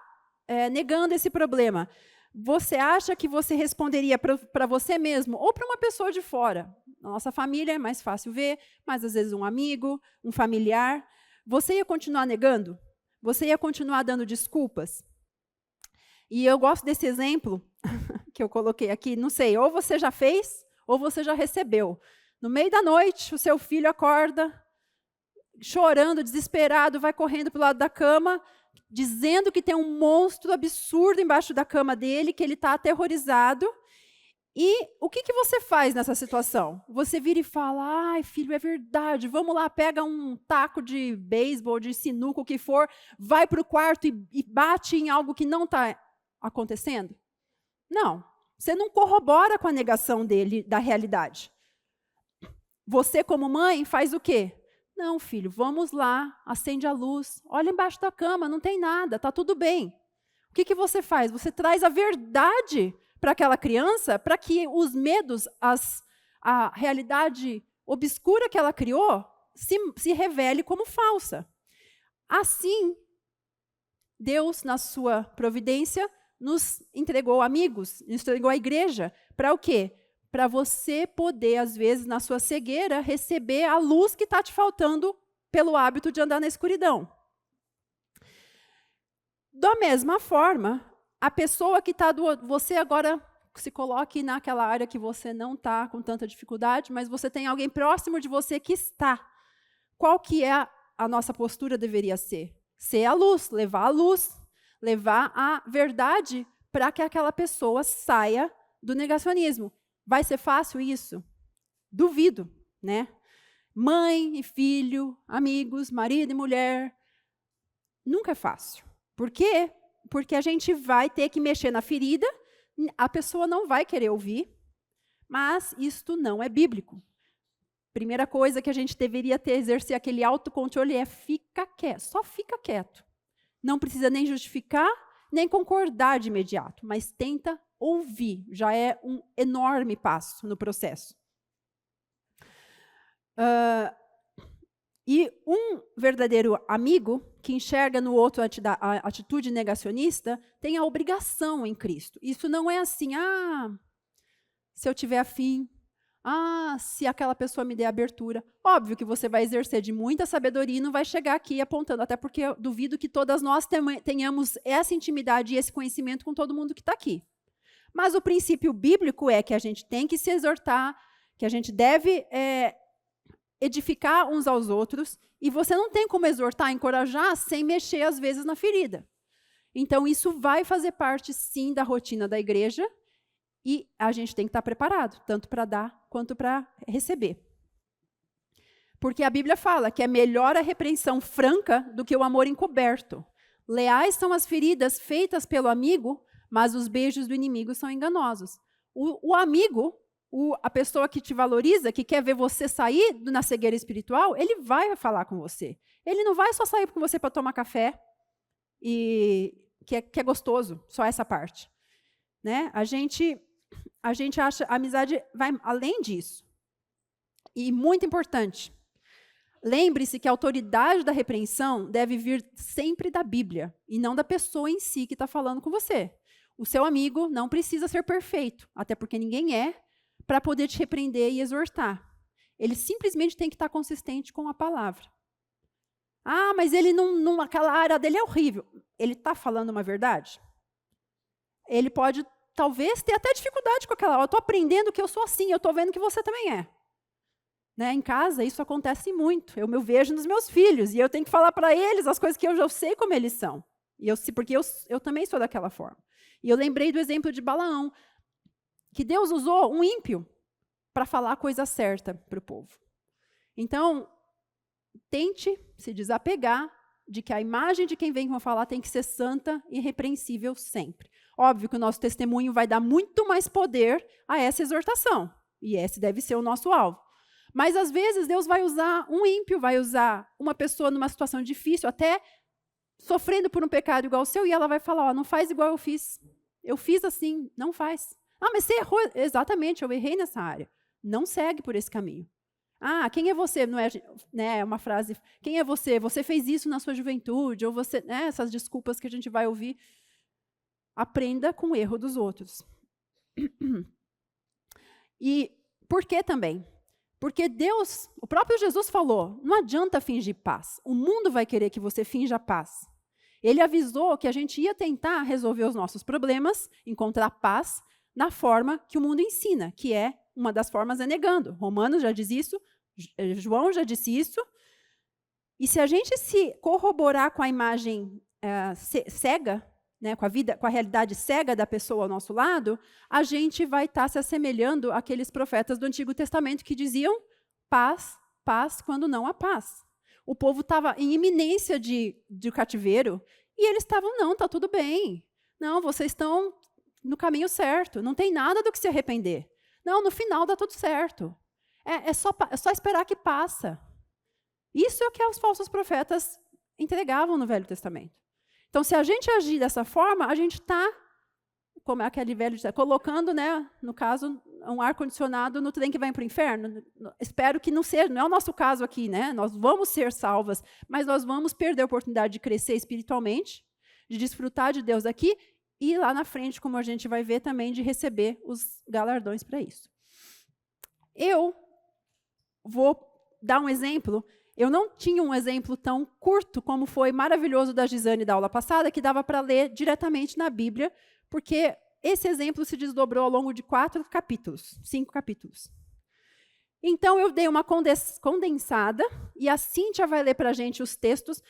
negando esse problema. Você acha que você responderia para você mesmo ou para uma pessoa de fora? Na nossa família é mais fácil ver, mas às vezes um amigo, um familiar. Você ia continuar negando? Você ia continuar dando desculpas? E eu gosto desse exemplo que eu coloquei aqui, não sei, ou você já fez, ou você já recebeu. No meio da noite, o seu filho acorda, chorando, desesperado, vai correndo para o lado da cama, dizendo que tem um monstro absurdo embaixo da cama dele, que ele está aterrorizado. E o que você faz nessa situação? Você vira e fala, ai, filho, é verdade, vamos lá, pega um taco de beisebol, de sinuca, o que for, vai para o quarto e bate em algo que não está acontecendo? Não, você não corrobora com a negação dele da realidade. Você, como mãe, faz o quê? Não, filho, vamos lá, acende a luz, olha embaixo da cama, não tem nada, está tudo bem. O que você faz? Você traz a verdade para aquela criança, para que os medos, a realidade obscura que ela criou, se revele como falsa. Assim, Deus, na sua providência, nos entregou amigos, nos entregou a igreja, para o quê? Para você poder, às vezes, na sua cegueira, receber a luz que está te faltando pelo hábito de andar na escuridão. Da mesma forma, a pessoa que está você agora se coloque naquela área que você não está com tanta dificuldade, mas você tem alguém próximo de você que está. Qual que é a nossa postura deveria ser? Ser a luz, levar a verdade para que aquela pessoa saia do negacionismo. Vai ser fácil isso? Duvido, né? Mãe e filho, amigos, marido e mulher, nunca é fácil. Por quê? Porque a gente vai ter que mexer na ferida, a pessoa não vai querer ouvir, mas isto não é bíblico. Primeira coisa que a gente deveria exercer aquele autocontrole é fica quieto, só fica quieto. Não precisa nem justificar, nem concordar de imediato, mas tenta ouvir, já é um enorme passo no processo. E um verdadeiro amigo que enxerga no outro a atitude negacionista tem a obrigação em Cristo. Isso não é assim, se eu tiver afim, se aquela pessoa me der abertura. Óbvio que você vai exercer de muita sabedoria e não vai chegar aqui apontando, até porque eu duvido que todas nós tenhamos essa intimidade e esse conhecimento com todo mundo que está aqui. Mas o princípio bíblico é que a gente tem que se exortar, que a gente deve edificar uns aos outros, e você não tem como exortar, encorajar, sem mexer, às vezes, na ferida. Então, isso vai fazer parte, sim, da rotina da igreja, e a gente tem que estar preparado, tanto para dar quanto para receber. Porque a Bíblia fala que é melhor a repreensão franca do que o amor encoberto. Leais são as feridas feitas pelo amigo, mas os beijos do inimigo são enganosos. O amigo, a pessoa que te valoriza, que quer ver você sair na cegueira espiritual, ele vai falar com você. Ele não vai só sair com você para tomar café, e que é gostoso, só essa parte. Né? A gente acha a amizade vai além disso. E muito importante, lembre-se que a autoridade da repreensão deve vir sempre da Bíblia, e não da pessoa em si que está falando com você. O seu amigo não precisa ser perfeito, até porque ninguém é, para poder te repreender e exortar. Ele simplesmente tem que estar consistente com a palavra. Mas ele aquela área dele é horrível. Ele está falando uma verdade? Ele pode, talvez, ter até dificuldade com aquela. Eu estou aprendendo que eu sou assim, eu estou vendo que você também é. Né? Em casa, isso acontece muito. Eu me vejo nos meus filhos, e eu tenho que falar para eles as coisas que eu já sei como eles são. Porque eu também sou daquela forma. E eu lembrei do exemplo de Balaão, que Deus usou um ímpio para falar a coisa certa para o povo. Então, tente se desapegar de que a imagem de quem vem com falar tem que ser santa e irrepreensível sempre. Óbvio que o nosso testemunho vai dar muito mais poder a essa exortação, e esse deve ser o nosso alvo. Mas, às vezes, Deus vai usar um ímpio, vai usar uma pessoa numa situação difícil, até sofrendo por um pecado igual ao seu, e ela vai falar, não faz igual eu fiz. Eu fiz assim, não faz. Mas você errou. Exatamente, eu errei nessa área. Não segue por esse caminho. Quem é você? Não é, né, uma frase, quem é você? Você fez isso na sua juventude, ou você, né, essas desculpas que a gente vai ouvir. Aprenda com o erro dos outros. E por que também? Porque Deus, o próprio Jesus falou, não adianta fingir paz. O mundo vai querer que você finja paz. Ele avisou que a gente ia tentar resolver os nossos problemas, encontrar paz, na forma que o mundo ensina, que é, uma das formas é negando. Romanos já diz isso, João já disse isso. E se a gente se corroborar com a imagem cega, né, com a realidade cega da pessoa ao nosso lado, a gente vai estar se assemelhando àqueles profetas do Antigo Testamento que diziam paz, paz, quando não há paz. O povo estava em iminência de cativeiro, e eles estavam, não, está tudo bem. Não, vocês estão no caminho certo, não tem nada do que se arrepender. Não, no final dá tudo certo. É só esperar que passa. Isso é o que os falsos profetas entregavam no Velho Testamento. Então, se a gente agir dessa forma, a gente está, como aquele velho diz, colocando, né, no caso, um ar-condicionado no trem que vai para o inferno. Espero que não seja, não é o nosso caso aqui, né? Nós vamos ser salvas, mas nós vamos perder a oportunidade de crescer espiritualmente, de desfrutar de Deus aqui, e lá na frente, como a gente vai ver também, de receber os galardões para isso. Eu vou dar um exemplo. Eu não tinha um exemplo tão curto como foi maravilhoso da Gisane da aula passada, que dava para ler diretamente na Bíblia, porque esse exemplo se desdobrou ao longo de 5 capítulos. Então, eu dei uma condensada, e a Cíntia vai ler para a gente os textos.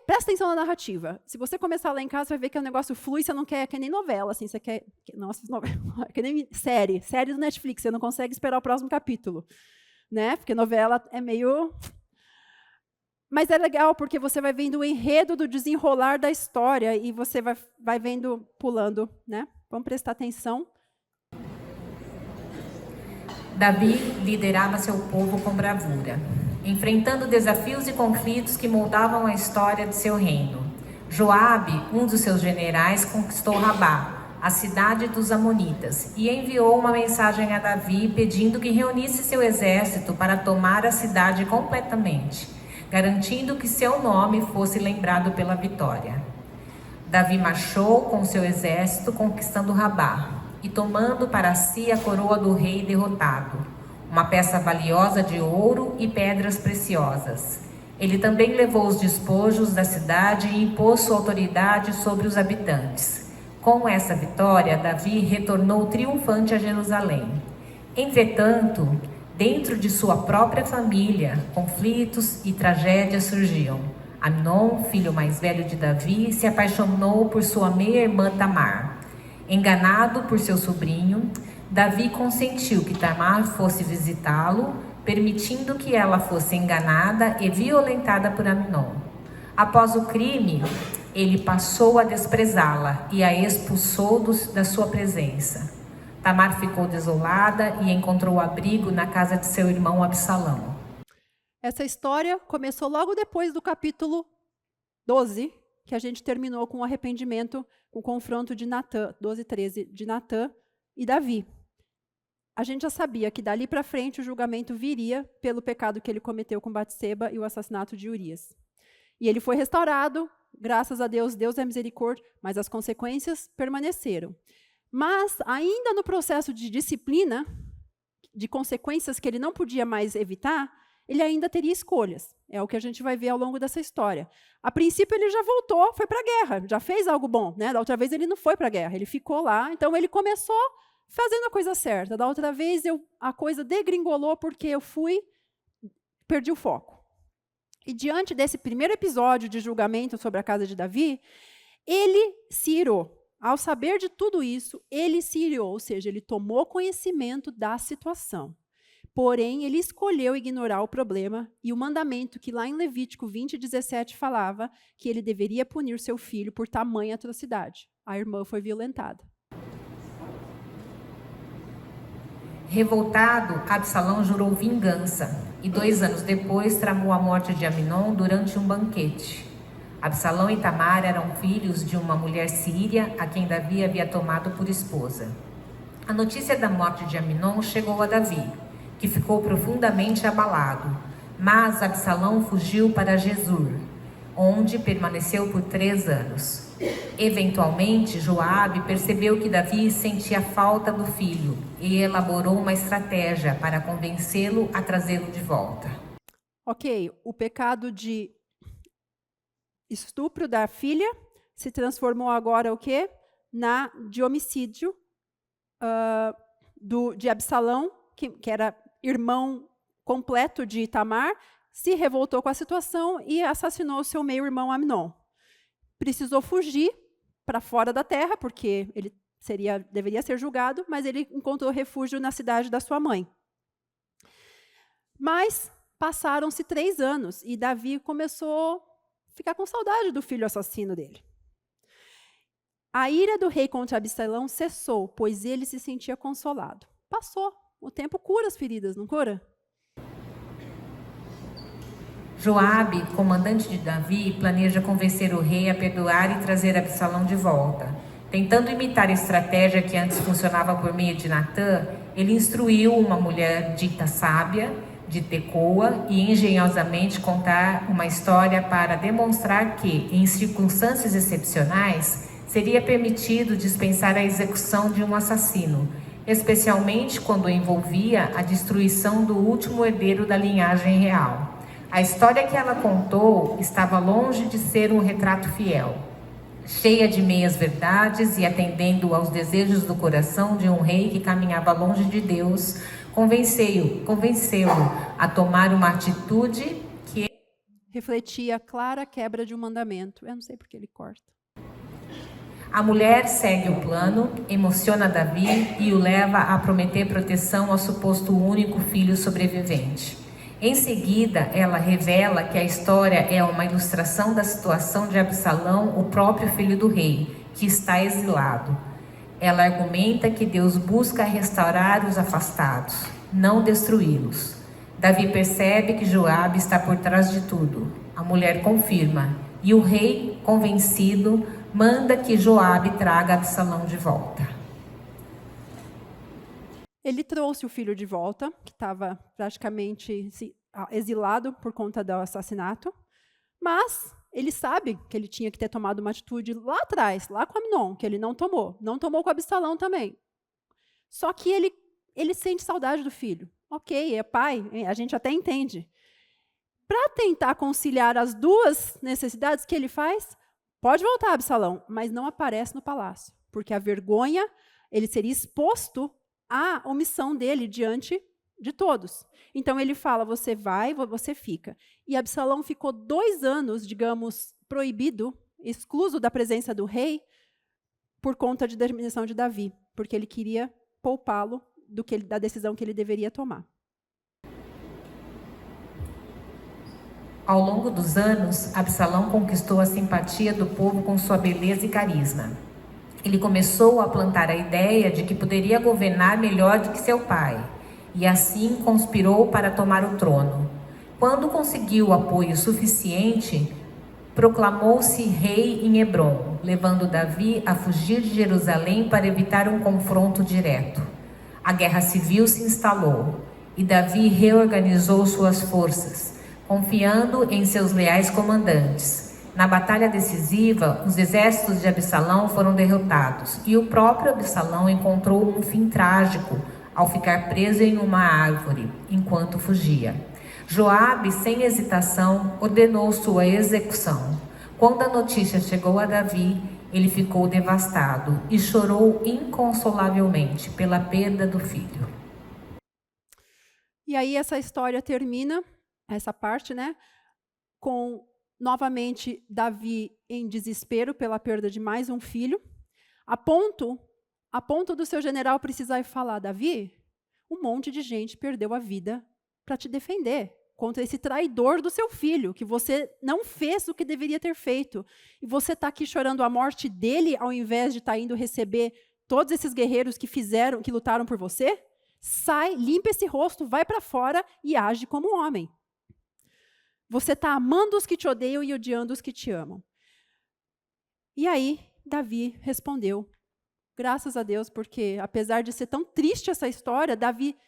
Presta atenção na narrativa. Se você começar a ler em casa, você vai ver que o negócio flui, você não quer, que nem novela, assim, você quer... Nossa, novela, que nem série do Netflix, você não consegue esperar o próximo capítulo. Né? Porque novela é meio... Mas é legal, porque você vai vendo o enredo do desenrolar da história, e você vai vendo, pulando, né? Vamos prestar atenção. Davi liderava seu povo com bravura, enfrentando desafios e conflitos que moldavam a história de seu reino. Joabe, um dos seus generais, conquistou Rabá, a cidade dos Amonitas, e enviou uma mensagem a Davi pedindo que reunisse seu exército para tomar a cidade completamente, garantindo que seu nome fosse lembrado pela vitória. Davi marchou com seu exército conquistando Rabá e tomando para si a coroa do rei derrotado, uma peça valiosa de ouro e pedras preciosas. Ele também levou os despojos da cidade e impôs sua autoridade sobre os habitantes. Com essa vitória, Davi retornou triunfante a Jerusalém. Entretanto, dentro de sua própria família, conflitos e tragédias surgiam. Amnon, filho mais velho de Davi, se apaixonou por sua meia-irmã Tamar. Enganado por seu sobrinho, Davi consentiu que Tamar fosse visitá-lo, permitindo que ela fosse enganada e violentada por Amnon. Após o crime, ele passou a desprezá-la e a expulsou da sua presença. Tamar ficou desolada e encontrou abrigo na casa de seu irmão Absalão. Essa história começou logo depois do capítulo 12, que a gente terminou com o arrependimento, com o confronto de Natã, 12:13, de Natã e Davi. A gente já sabia que dali para frente o julgamento viria pelo pecado que ele cometeu com Batseba e o assassinato de Urias. E ele foi restaurado, graças a Deus, Deus é misericórdia, mas as consequências permaneceram. Mas, ainda no processo de disciplina, de consequências que ele não podia mais evitar, ele ainda teria escolhas. É o que a gente vai ver ao longo dessa história. A princípio, ele já voltou, foi para a guerra, já fez algo bom, né? Da outra vez, ele não foi para a guerra, ele ficou lá. Então, ele começou fazendo a coisa certa. Da outra vez, a coisa degringolou porque eu perdi o foco. E diante desse primeiro episódio de julgamento sobre a casa de Davi, ele se irou. Ao saber de tudo isso, ele se irou, ou seja, ele tomou conhecimento da situação. Porém, ele escolheu ignorar o problema e o mandamento que lá em Levítico 20:17 falava que ele deveria punir seu filho por tamanha atrocidade. A irmã foi violentada. Revoltado, Absalão jurou vingança e 2 anos depois tramou a morte de Amnon durante um banquete. Absalão e Tamar eram filhos de uma mulher síria a quem Davi havia tomado por esposa. A notícia da morte de Amnon chegou a Davi, que ficou profundamente abalado, mas Absalão fugiu para Gesur, onde permaneceu por 3 anos. Eventualmente, Joabe percebeu que Davi sentia falta do filho e elaborou uma estratégia para convencê-lo a trazê-lo de volta. Ok, o pecado de estupro da filha se transformou agora o quê? De homicídio de Absalão, que era irmão completo de Tamar, se revoltou com a situação e assassinou seu meio-irmão Amnon. Precisou fugir para fora da terra, porque ele deveria ser julgado, mas ele encontrou refúgio na cidade da sua mãe. Mas passaram-se 3 anos e Davi começou a ficar com saudade do filho assassino dele. A ira do rei contra Absalão cessou, pois ele se sentia consolado. Passou. O tempo cura as feridas, não cura? Joabe, comandante de Davi, planeja convencer o rei a perdoar e trazer Absalão de volta. Tentando imitar a estratégia que antes funcionava por meio de Natã, ele instruiu uma mulher dita sábia, de Tecoa, e engenhosamente contar uma história para demonstrar que, em circunstâncias excepcionais, seria permitido dispensar a execução de um assassino, especialmente quando envolvia a destruição do último herdeiro da linhagem real. A história que ela contou estava longe de ser um retrato fiel. Cheia de meias-verdades e atendendo aos desejos do coração de um rei que caminhava longe de Deus, convenceu-o a tomar uma atitude que refletia a clara quebra de um mandamento. Eu não sei porque ele corta. A mulher segue o plano, emociona Davi e o leva a prometer proteção ao suposto único filho sobrevivente. Em seguida, ela revela que a história é uma ilustração da situação de Absalão, o próprio filho do rei, que está exilado. Ela argumenta que Deus busca restaurar os afastados, não destruí-los. Davi percebe que Joabe está por trás de tudo. A mulher confirma, e o rei, convencido, manda que Joabe traga Absalão de volta. Ele trouxe o filho de volta, que estava praticamente exilado por conta do assassinato, mas ele sabe que ele tinha que ter tomado uma atitude lá atrás, lá com Amnon, que ele não tomou. Não tomou com Absalão também. Só que ele sente saudade do filho. Ok, é pai, a gente até entende. Para tentar conciliar as duas necessidades, que ele faz? Pode voltar, Absalão, mas não aparece no palácio, porque a vergonha, ele seria exposto à omissão dele diante de todos. Então ele fala, você vai, você fica. E Absalão ficou 2 anos, digamos, proibido, excluso da presença do rei, por conta de determinação de Davi, porque ele queria poupá-lo da decisão que ele deveria tomar. Ao longo dos anos, Absalão conquistou a simpatia do povo com sua beleza e carisma. Ele começou a plantar a ideia de que poderia governar melhor do que seu pai, e assim conspirou para tomar o trono. Quando conseguiu apoio suficiente, proclamou-se rei em Hebrom, levando Davi a fugir de Jerusalém para evitar um confronto direto. A guerra civil se instalou, e Davi reorganizou suas forças, confiando em seus leais comandantes. Na batalha decisiva, os exércitos de Absalão foram derrotados e o próprio Absalão encontrou um fim trágico ao ficar preso em uma árvore enquanto fugia. Joabe, sem hesitação, ordenou sua execução. Quando a notícia chegou a Davi, ele ficou devastado e chorou inconsolavelmente pela perda do filho. E aí essa história termina, essa parte, né, com novamente Davi em desespero pela perda de mais um filho, a ponto do seu general precisar falar, Davi, um monte de gente perdeu a vida para te defender contra esse traidor do seu filho, que você não fez o que deveria ter feito. E você está aqui chorando a morte dele, ao invés de estar indo receber todos esses guerreiros que lutaram por você? Sai, limpa esse rosto, vai para fora e age como homem. Você está amando os que te odeiam e odiando os que te amam. E aí, Davi respondeu, graças a Deus, porque apesar de ser tão triste essa história, Davi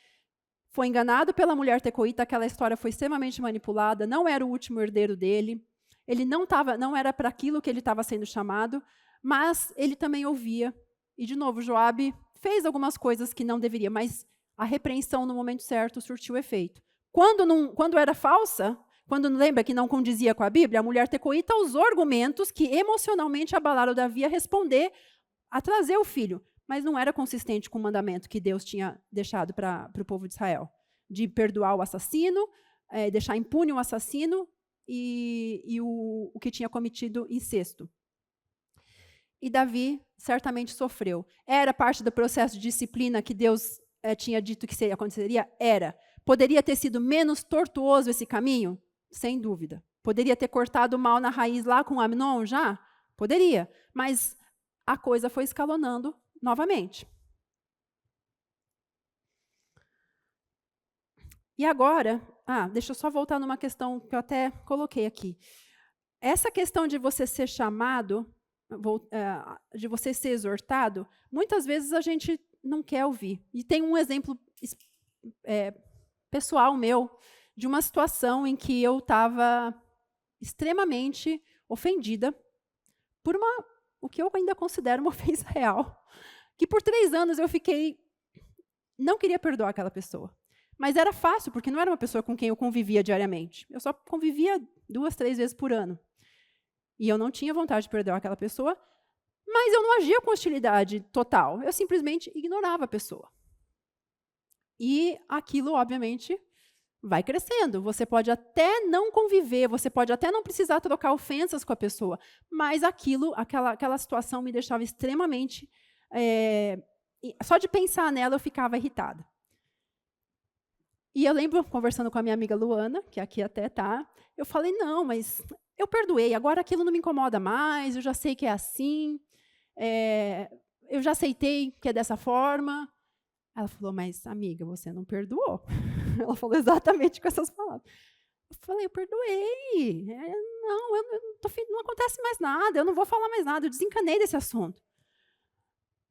foi enganado pela mulher tecoíta, aquela história foi extremamente manipulada, não era o último herdeiro dele, ele não era para aquilo que ele estava sendo chamado, mas ele também ouvia. E, de novo, Joabe fez algumas coisas que não deveria, mas a repreensão no momento certo surtiu efeito. Quando era falsa, quando lembra que não condizia com a Bíblia, a mulher tecoíta usou argumentos que emocionalmente abalaram Davi a responder, a trazer o filho, mas não era consistente com o mandamento que Deus tinha deixado para o povo de Israel, de perdoar o assassino, deixar impune o assassino e o que tinha cometido incesto. E Davi certamente sofreu. Era parte do processo de disciplina que Deus tinha dito que aconteceria? Era. Poderia ter sido menos tortuoso esse caminho? Sem dúvida. Poderia ter cortado o mal na raiz lá com Amnon já? Poderia. Mas a coisa foi escalonando novamente. E agora, deixa eu só voltar numa questão que eu até coloquei aqui. Essa questão de você ser chamado, de você ser exortado, muitas vezes a gente não quer ouvir. E tem um exemplo pessoal meu, de uma situação em que eu estava extremamente ofendida por o que eu ainda considero uma ofensa real. Que por 3 anos eu não queria perdoar aquela pessoa. Mas era fácil, porque não era uma pessoa com quem eu convivia diariamente. Eu só convivia 2, 3 vezes por ano. E eu não tinha vontade de perdoar aquela pessoa, mas eu não agia com hostilidade total. Eu simplesmente ignorava a pessoa. E aquilo, obviamente, vai crescendo. Você pode até não conviver, você pode até não precisar trocar ofensas com a pessoa, mas aquela situação me deixava extremamente... só de pensar nela, eu ficava irritada. E eu lembro, conversando com a minha amiga Luana, que aqui até está, eu falei, não, mas eu perdoei, agora aquilo não me incomoda mais, eu já sei que é assim, eu já aceitei que é dessa forma. Ela falou, mas, amiga, você não perdoou. Ela falou exatamente com essas palavras. Eu falei, eu perdoei. Não acontece mais nada, eu não vou falar mais nada, eu desencanei desse assunto.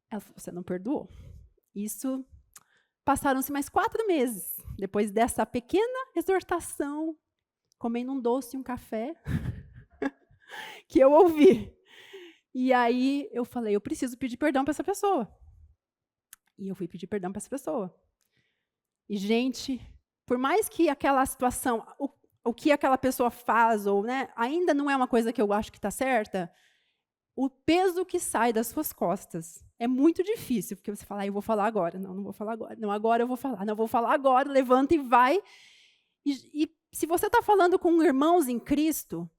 Ela falou, você não perdoou. Isso, passaram-se mais 4 meses, depois dessa pequena exortação, comendo um doce e um café, que eu ouvi. E aí eu falei, eu preciso pedir perdão para essa pessoa. E eu fui pedir perdão para essa pessoa. E, gente, por mais que aquela situação, o que aquela pessoa faz, ou, né, ainda não é uma coisa que eu acho que está certa, o peso que sai das suas costas é muito difícil, porque você fala, eu vou falar agora. Não vou falar agora. Não, agora eu vou falar. Não, vou falar agora, levanta e vai. E se você está falando com irmãos em Cristo,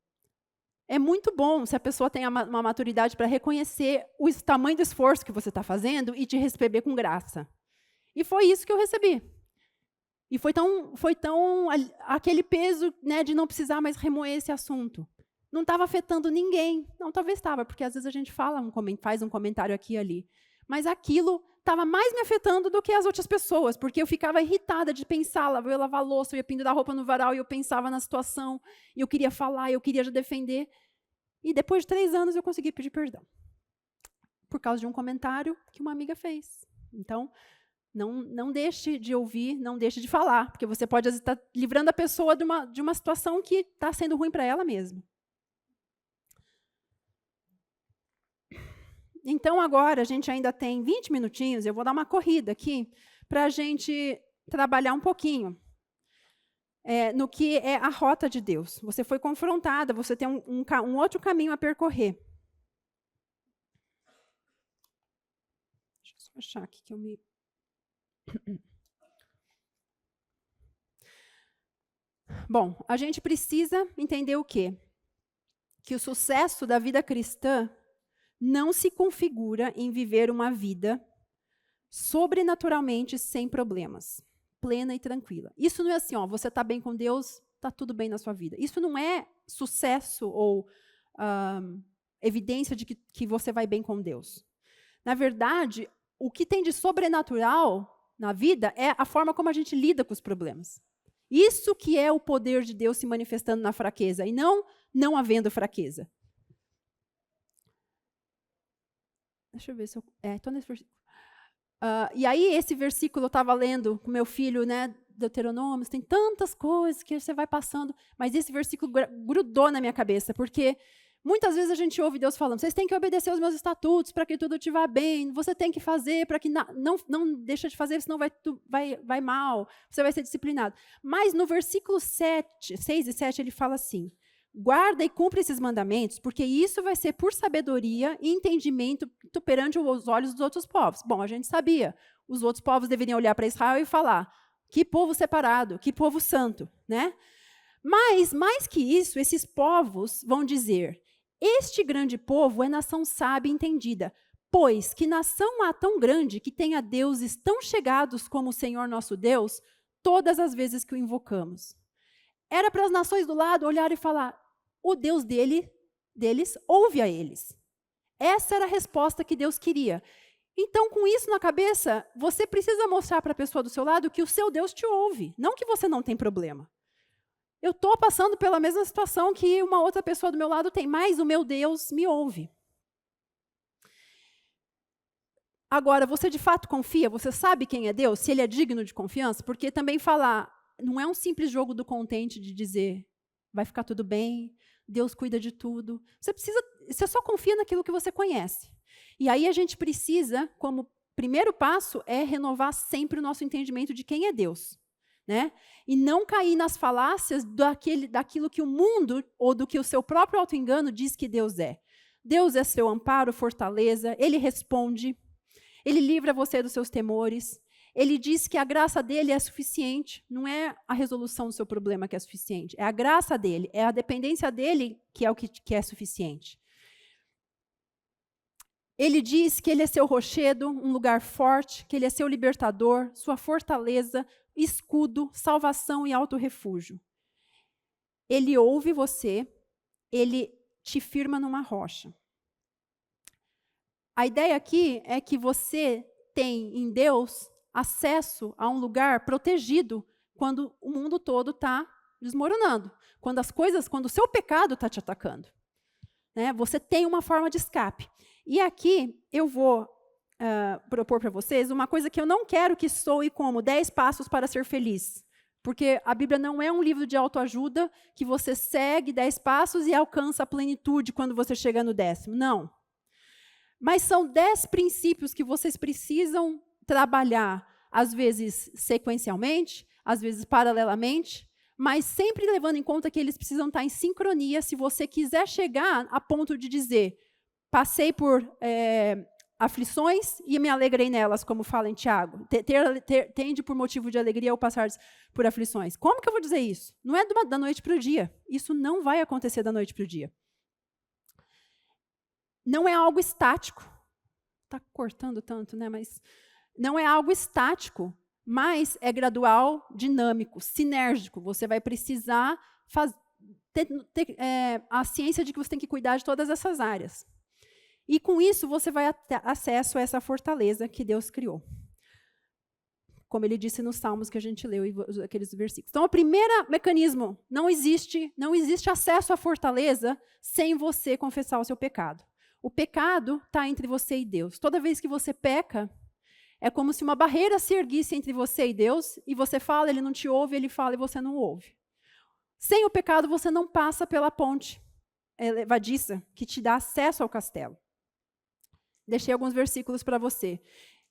é muito bom se a pessoa tem uma maturidade para reconhecer o tamanho do esforço que você está fazendo e te receber com graça. E foi isso que eu recebi. E foi tão aquele peso, né, de não precisar mais remoer esse assunto. Não estava afetando ninguém. Não, talvez estava, porque às vezes a gente faz um comentário aqui e ali. Mas aquilo estava mais me afetando do que as outras pessoas, porque eu ficava irritada de pensar, eu ia lavar louça, eu ia pendurar roupa no varal, e eu pensava na situação, e eu queria falar, eu queria já defender. E depois de 3 anos eu consegui pedir perdão. Por causa de um comentário que uma amiga fez. Então, não deixe de ouvir, não deixe de falar, porque você pode estar livrando a pessoa de uma situação que está sendo ruim para ela mesma. Então, agora, a gente ainda tem 20 minutinhos, eu vou dar uma corrida aqui, para a gente trabalhar um pouquinho no que é a rota de Deus. Você foi confrontada, você tem um outro caminho a percorrer. Deixa eu só achar aqui que eu me... Bom, a gente precisa entender o quê? Que o sucesso da vida cristã não se configura em viver uma vida sobrenaturalmente sem problemas, plena e tranquila. Isso não é assim, você está bem com Deus, está tudo bem na sua vida. Isso não é sucesso ou evidência de que você vai bem com Deus. Na verdade, o que tem de sobrenatural na vida é a forma como a gente lida com os problemas. Isso que é o poder de Deus se manifestando na fraqueza, e não havendo fraqueza. Deixa eu ver se eu... estou nesse versículo. E aí, esse versículo eu estava lendo com meu filho, né, Deuteronômio, tem tantas coisas que você vai passando, mas esse versículo grudou na minha cabeça, porque muitas vezes a gente ouve Deus falando, vocês têm que obedecer aos meus estatutos para que tudo te vá bem, você tem que fazer para que não deixa de fazer, senão vai mal, você vai ser disciplinado. Mas no versículo 6 e 7, ele fala assim, guarda e cumpre esses mandamentos, porque isso vai ser por sabedoria e entendimento perante os olhos dos outros povos. Bom, a gente sabia. Os outros povos deveriam olhar para Israel e falar, que povo separado, que povo santo, né? Mas, mais que isso, esses povos vão dizer, este grande povo é nação sábia e entendida, pois que nação há tão grande que tenha deuses tão chegados como o Senhor nosso Deus, todas as vezes que o invocamos. Era para as nações do lado olhar e falar, o Deus deles ouve a eles. Essa era a resposta que Deus queria. Então, com isso na cabeça, você precisa mostrar para a pessoa do seu lado que o seu Deus te ouve, não que você não tem problema. Eu estou passando pela mesma situação que uma outra pessoa do meu lado tem, mas o meu Deus me ouve. Agora, você de fato confia? Você sabe quem é Deus? Se ele é digno de confiança? Porque também falar, não é um simples jogo do contente de dizer, vai ficar tudo bem, Deus cuida de tudo. Você só confia naquilo que você conhece. E aí a gente precisa, como primeiro passo, é renovar sempre o nosso entendimento de quem é Deus. Né? E não cair nas falácias daquilo que o mundo ou do que o seu próprio auto-engano diz que Deus é. Deus é seu amparo, fortaleza, ele responde, ele livra você dos seus temores, ele diz que a graça dele é suficiente, não é a resolução do seu problema que é suficiente, é a graça dele, é a dependência dele que é o que é suficiente. Ele diz que ele é seu rochedo, um lugar forte, que ele é seu libertador, sua fortaleza, escudo, salvação e alto refúgio. Ele ouve você, ele te firma numa rocha. A ideia aqui é que você tem em Deus acesso a um lugar protegido quando o mundo todo está desmoronando. Quando o seu pecado está te atacando. Né? Você tem uma forma de escape. E aqui eu vou propor para vocês uma coisa que eu não quero que soe como 10 passos para ser feliz. Porque a Bíblia não é um livro de autoajuda que você segue 10 passos e alcança a plenitude quando você chega no 10º. Não. Mas são 10 princípios que vocês precisam trabalhar, às vezes sequencialmente, às vezes paralelamente, mas sempre levando em conta que eles precisam estar em sincronia se você quiser chegar a ponto de dizer, passei por aflições e me alegrei nelas, como fala em Tiago. Tende por motivo de alegria ao passar por aflições. Como que eu vou dizer isso? Não é da noite para o dia. Isso não vai acontecer da noite para o dia. Não é algo estático. Está cortando tanto, né? Mas não é algo estático, mas é gradual, dinâmico, sinérgico. Você vai precisar ter a ciência de que você tem que cuidar de todas essas áreas. E com isso, você vai ter acesso a essa fortaleza que Deus criou. Como ele disse nos Salmos que a gente leu, aqueles versículos. Então, o primeiro mecanismo, não existe acesso à fortaleza sem você confessar o seu pecado. O pecado está entre você e Deus. Toda vez que você peca, é como se uma barreira se erguisse entre você e Deus, e você fala, ele não te ouve, ele fala e você não ouve. Sem o pecado, você não passa pela ponte levadiça que te dá acesso ao castelo. Deixei alguns versículos para você.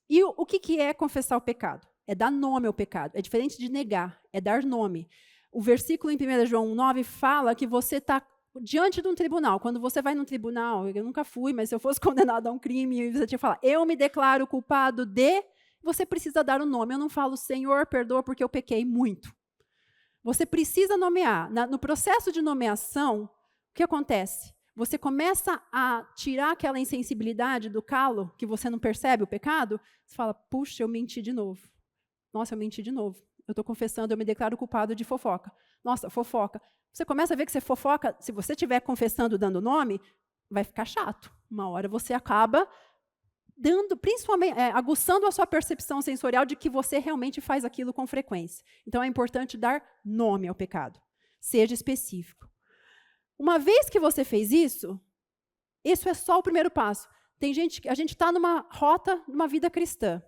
E o que é confessar o pecado? É dar nome ao pecado. É diferente de negar, é dar nome. O versículo em 1 João 9 fala que você está diante de um tribunal. Quando você vai num tribunal, eu nunca fui, mas se eu fosse condenado a um crime, você tinha que falar, eu me declaro culpado de... Você precisa dar o nome. Eu não falo, Senhor, perdoa porque eu pequei muito. Você precisa nomear. No processo de nomeação, o que acontece? Você começa a tirar aquela insensibilidade do calo, que você não percebe o pecado, você fala, puxa, eu menti de novo. Nossa, eu menti de novo. Eu estou confessando, eu me declaro culpado de fofoca. Nossa, fofoca. Você começa a ver que você fofoca, se você estiver confessando, dando nome, vai ficar chato. Uma hora você acaba principalmente, aguçando a sua percepção sensorial de que você realmente faz aquilo com frequência. Então, é importante dar nome ao pecado. Seja específico. Uma vez que você fez isso é só o primeiro passo. A gente está numa rota, numa vida cristã.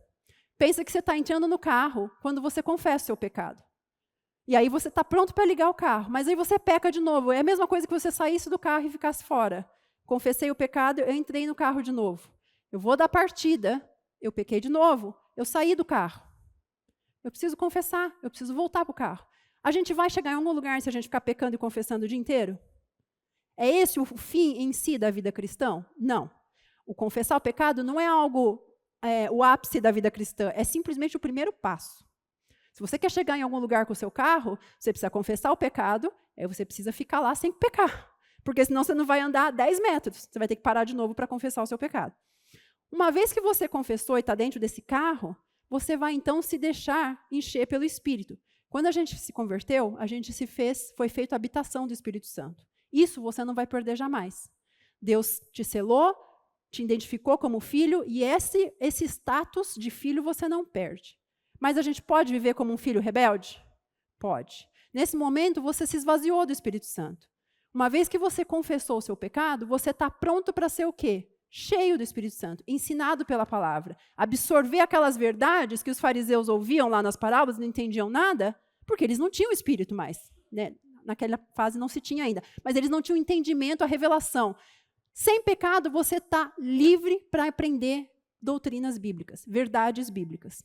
Pensa que você está entrando no carro quando você confessa o seu pecado. E aí você está pronto para ligar o carro, mas aí você peca de novo. É a mesma coisa que você saísse do carro e ficasse fora. Confessei o pecado, eu entrei no carro de novo. Eu vou dar partida, eu pequei de novo, eu saí do carro. Eu preciso confessar, eu preciso voltar para o carro. A gente vai chegar em algum lugar se a gente ficar pecando e confessando o dia inteiro? É esse o fim em si da vida cristã? Não. O confessar o pecado não é algo, o ápice da vida cristã, é simplesmente o primeiro passo. Se você quer chegar em algum lugar com o seu carro, você precisa confessar o pecado, aí você precisa ficar lá sem pecar. Porque senão você não vai andar 10 metros, você vai ter que parar de novo para confessar o seu pecado. Uma vez que você confessou e está dentro desse carro, você vai então se deixar encher pelo Espírito. Quando a gente se converteu, foi feita a habitação do Espírito Santo. Isso você não vai perder jamais. Deus te selou, te identificou como filho, e esse status de filho você não perde. Mas a gente pode viver como um filho rebelde? Pode. Nesse momento, você se esvaziou do Espírito Santo. Uma vez que você confessou o seu pecado, você está pronto para ser o quê? Cheio do Espírito Santo, ensinado pela palavra. Absorver aquelas verdades que os fariseus ouviam lá nas parábolas, não entendiam nada, porque eles não tinham Espírito mais, né? Naquela fase não se tinha ainda. Mas eles não tinham entendimento, a revelação. Sem pecado, você está livre para aprender doutrinas bíblicas, verdades bíblicas.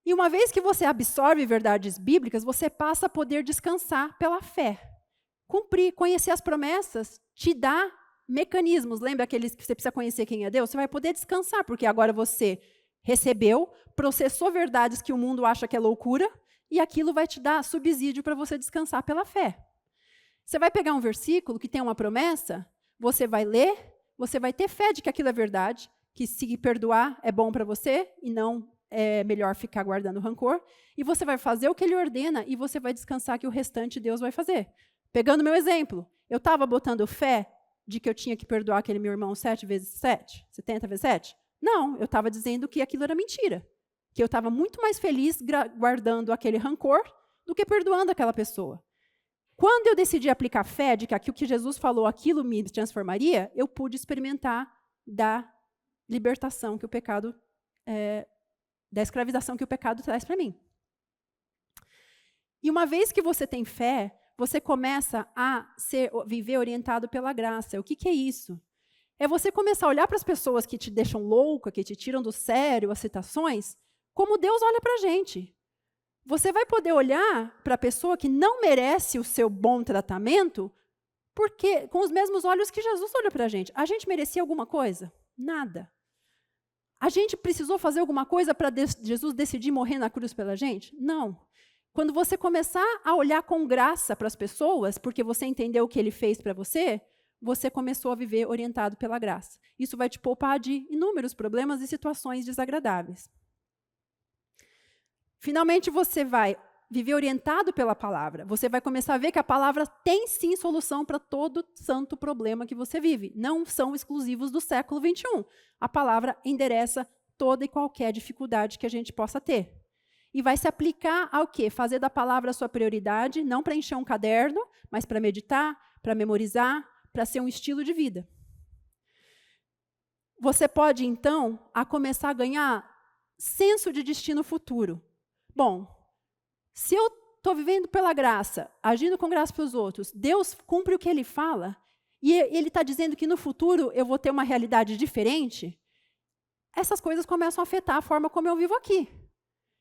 E uma vez que você absorve verdades bíblicas, você passa a poder descansar pela fé. Cumprir, conhecer as promessas, te dá mecanismos. Lembra aqueles que você precisa conhecer quem é Deus? Você vai poder descansar, porque agora você recebeu, processou verdades que o mundo acha que é loucura, e aquilo vai te dar subsídio para você descansar pela fé. Você vai pegar um versículo que tem uma promessa, você vai ler, você vai ter fé de que aquilo é verdade, que se perdoar é bom para você e não é melhor ficar guardando rancor, e você vai fazer o que ele ordena e você vai descansar que o restante Deus vai fazer. Pegando meu exemplo, eu estava botando fé de que eu tinha que perdoar aquele meu irmão 7 vezes 7, 70 vezes 7? Não, eu estava dizendo que aquilo era mentira. Que eu estava muito mais feliz guardando aquele rancor do que perdoando aquela pessoa. Quando eu decidi aplicar fé de que aquilo que Jesus falou, aquilo me transformaria, eu pude experimentar da libertação que o pecado, da escravização que o pecado traz para mim. E uma vez que você tem fé, você começa a viver orientado pela graça. O que é isso? É você começar a olhar para as pessoas que te deixam louca, que te tiram do sério, as situações, como Deus olha para a gente. Você vai poder olhar para a pessoa que não merece o seu bom tratamento porque com os mesmos olhos que Jesus olha para a gente. A gente merecia alguma coisa? Nada. A gente precisou fazer alguma coisa para Jesus decidir morrer na cruz pela gente? Não. Quando você começar a olhar com graça para as pessoas, porque você entendeu o que ele fez para você, você começou a viver orientado pela graça. Isso vai te poupar de inúmeros problemas e situações desagradáveis. Finalmente, você vai viver orientado pela palavra. Você vai começar a ver que a palavra tem, sim, solução para todo santo problema que você vive. Não são exclusivos do século XXI. A palavra endereça toda e qualquer dificuldade que a gente possa ter. E vai se aplicar ao quê? Fazer da palavra a sua prioridade, não para encher um caderno, mas para meditar, para memorizar, para ser um estilo de vida. Você pode, então, começar a ganhar senso de destino futuro. Bom, se eu estou vivendo pela graça, agindo com graça para os outros, Deus cumpre o que Ele fala, e Ele está dizendo que no futuro eu vou ter uma realidade diferente, essas coisas começam a afetar a forma como eu vivo aqui.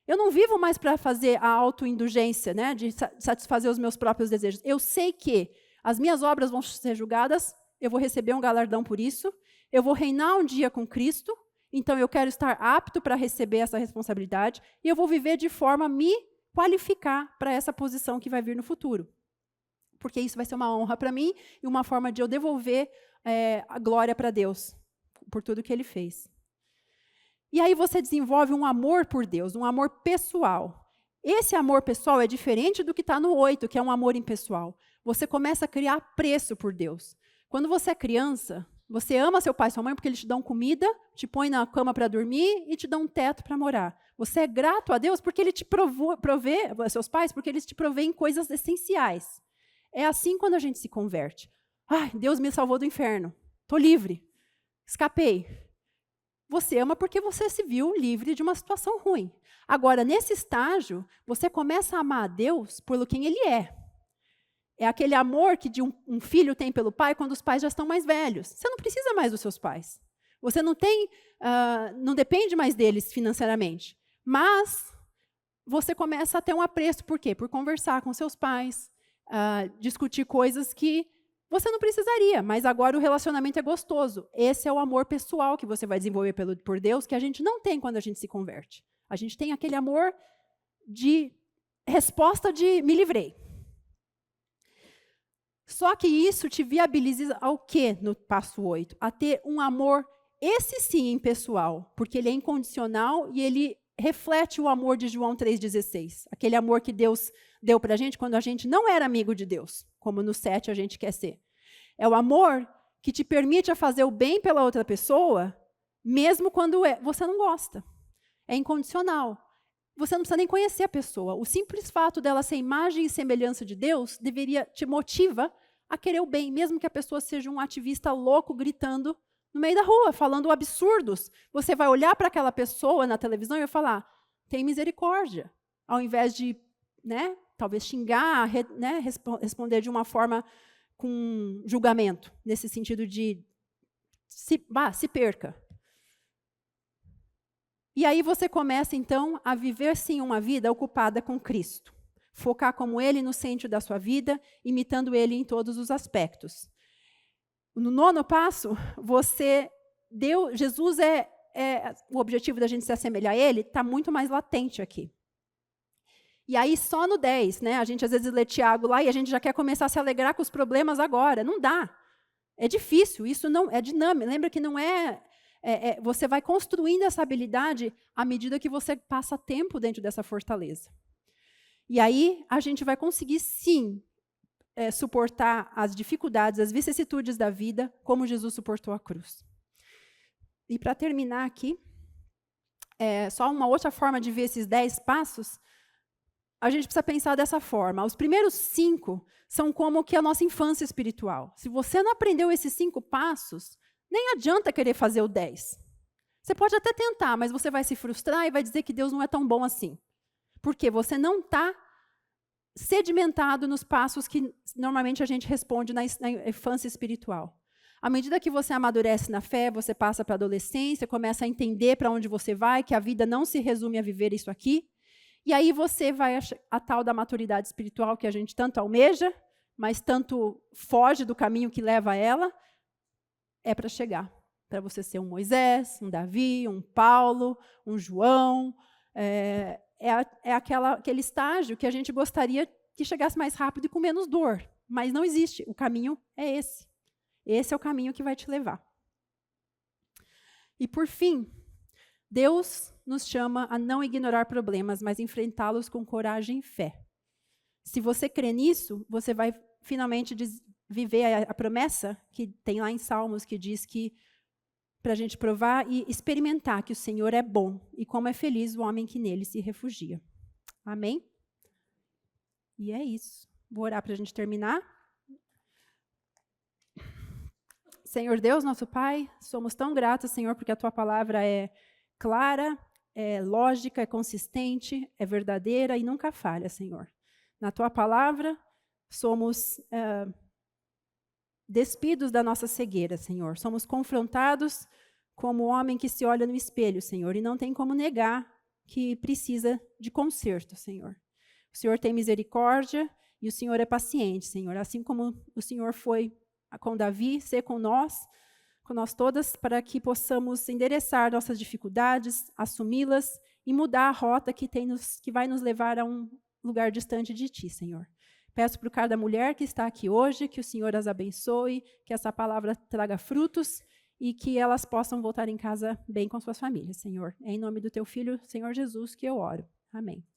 Eu não vivo mais para fazer a autoindulgência, né, de satisfazer os meus próprios desejos. Eu sei que as minhas obras vão ser julgadas, eu vou receber um galardão por isso, eu vou reinar um dia com Cristo, então eu quero estar apto para receber essa responsabilidade, e eu vou viver de forma a me qualificar para essa posição que vai vir no futuro. Porque isso vai ser uma honra para mim e uma forma de eu devolver a glória para Deus, por tudo que Ele fez. E aí você desenvolve um amor por Deus, um amor pessoal. Esse amor pessoal é diferente do que está no 8, que é um amor impessoal. Você começa a criar apreço por Deus. Quando você é criança, você ama seu pai e sua mãe porque eles te dão comida, te põem na cama para dormir e te dão um teto para morar. Você é grato a Deus porque Ele te provê, seus pais, porque eles te provêem coisas essenciais. É assim quando a gente se converte. Ai, Deus me salvou do inferno. Estou livre. Escapei. Você ama porque você se viu livre de uma situação ruim. Agora, nesse estágio, você começa a amar a Deus por quem Ele é. É aquele amor que um filho tem pelo pai quando os pais já estão mais velhos. Você não precisa mais dos seus pais. Você não depende mais deles financeiramente. Mas você começa a ter um apreço. Por quê? Por conversar com seus pais, discutir coisas que você não precisaria, mas agora o relacionamento é gostoso. Esse é o amor pessoal que você vai desenvolver por Deus, que a gente não tem quando a gente se converte. A gente tem aquele amor de resposta de me livrei. Só que isso te viabiliza ao quê no passo 8? A ter um amor, esse sim, impessoal, porque ele é incondicional e ele reflete o amor de João 3,16. Aquele amor que Deus deu para a gente quando a gente não era amigo de Deus, como no 7 a gente quer ser. É o amor que te permite fazer o bem pela outra pessoa, mesmo quando você não gosta. É incondicional. Você não precisa nem conhecer a pessoa. O simples fato dela ser imagem e semelhança de Deus te motiva a querer o bem, mesmo que a pessoa seja um ativista louco gritando no meio da rua, falando absurdos. Você vai olhar para aquela pessoa na televisão e vai falar, tem misericórdia. Ao invés de, talvez xingar, responder de uma forma com julgamento, nesse sentido de se perca. E aí você começa, então, a viver, sim, uma vida ocupada com Cristo. Focar como Ele no centro da sua vida, imitando Ele em todos os aspectos. No 9º passo, Jesus o objetivo da gente se assemelhar a Ele está muito mais latente aqui. E aí, só no 10, a gente às vezes lê Tiago lá e a gente já quer começar a se alegrar com os problemas agora. Não dá. É difícil, isso não é dinâmico. Lembra que não você vai construindo essa habilidade à medida que você passa tempo dentro dessa fortaleza. E aí, a gente vai conseguir, sim, suportar as dificuldades, as vicissitudes da vida, como Jesus suportou a cruz. E para terminar aqui, só uma outra forma de ver esses 10 passos, a gente precisa pensar dessa forma. Os primeiros 5 são como que a nossa infância espiritual. Se você não aprendeu esses 5 passos, nem adianta querer fazer o 10. Você pode até tentar, mas você vai se frustrar e vai dizer que Deus não é tão bom assim. Porque você não está sedimentado nos passos que normalmente a gente responde na infância espiritual. À medida que você amadurece na fé, você passa para a adolescência, começa a entender para onde você vai, que a vida não se resume a viver isso aqui. E aí você vai a tal da maturidade espiritual que a gente tanto almeja, mas tanto foge do caminho que leva a ela, é para chegar. Para você ser um Moisés, um Davi, um Paulo, um João. Aquele estágio que a gente gostaria que chegasse mais rápido e com menos dor. Mas não existe. O caminho é esse. Esse é o caminho que vai te levar. E, por fim, Deus nos chama a não ignorar problemas, mas enfrentá-los com coragem e fé. Se você crê nisso, você vai finalmente viver a promessa que tem lá em Salmos, que diz que para a gente provar e experimentar que o Senhor é bom e como é feliz o homem que nele se refugia. Amém? E é isso. Vou orar para a gente terminar. Senhor Deus, nosso Pai, somos tão gratos, Senhor, porque a Tua palavra é clara, é lógica, é consistente, é verdadeira e nunca falha, Senhor. Na Tua palavra, somos despidos da nossa cegueira, Senhor. Somos confrontados como o homem que se olha no espelho, Senhor, e não tem como negar que precisa de conserto, Senhor. O Senhor tem misericórdia e o Senhor é paciente, Senhor. Assim como o Senhor foi com Davi, ser com nós todas, para que possamos endereçar nossas dificuldades, assumi-las e mudar a rota que vai nos levar a um lugar distante de Ti, Senhor. Peço por cada mulher que está aqui hoje, que o Senhor as abençoe, que essa palavra traga frutos e que elas possam voltar em casa bem com suas famílias, Senhor. É em nome do Teu Filho, Senhor Jesus, que eu oro. Amém.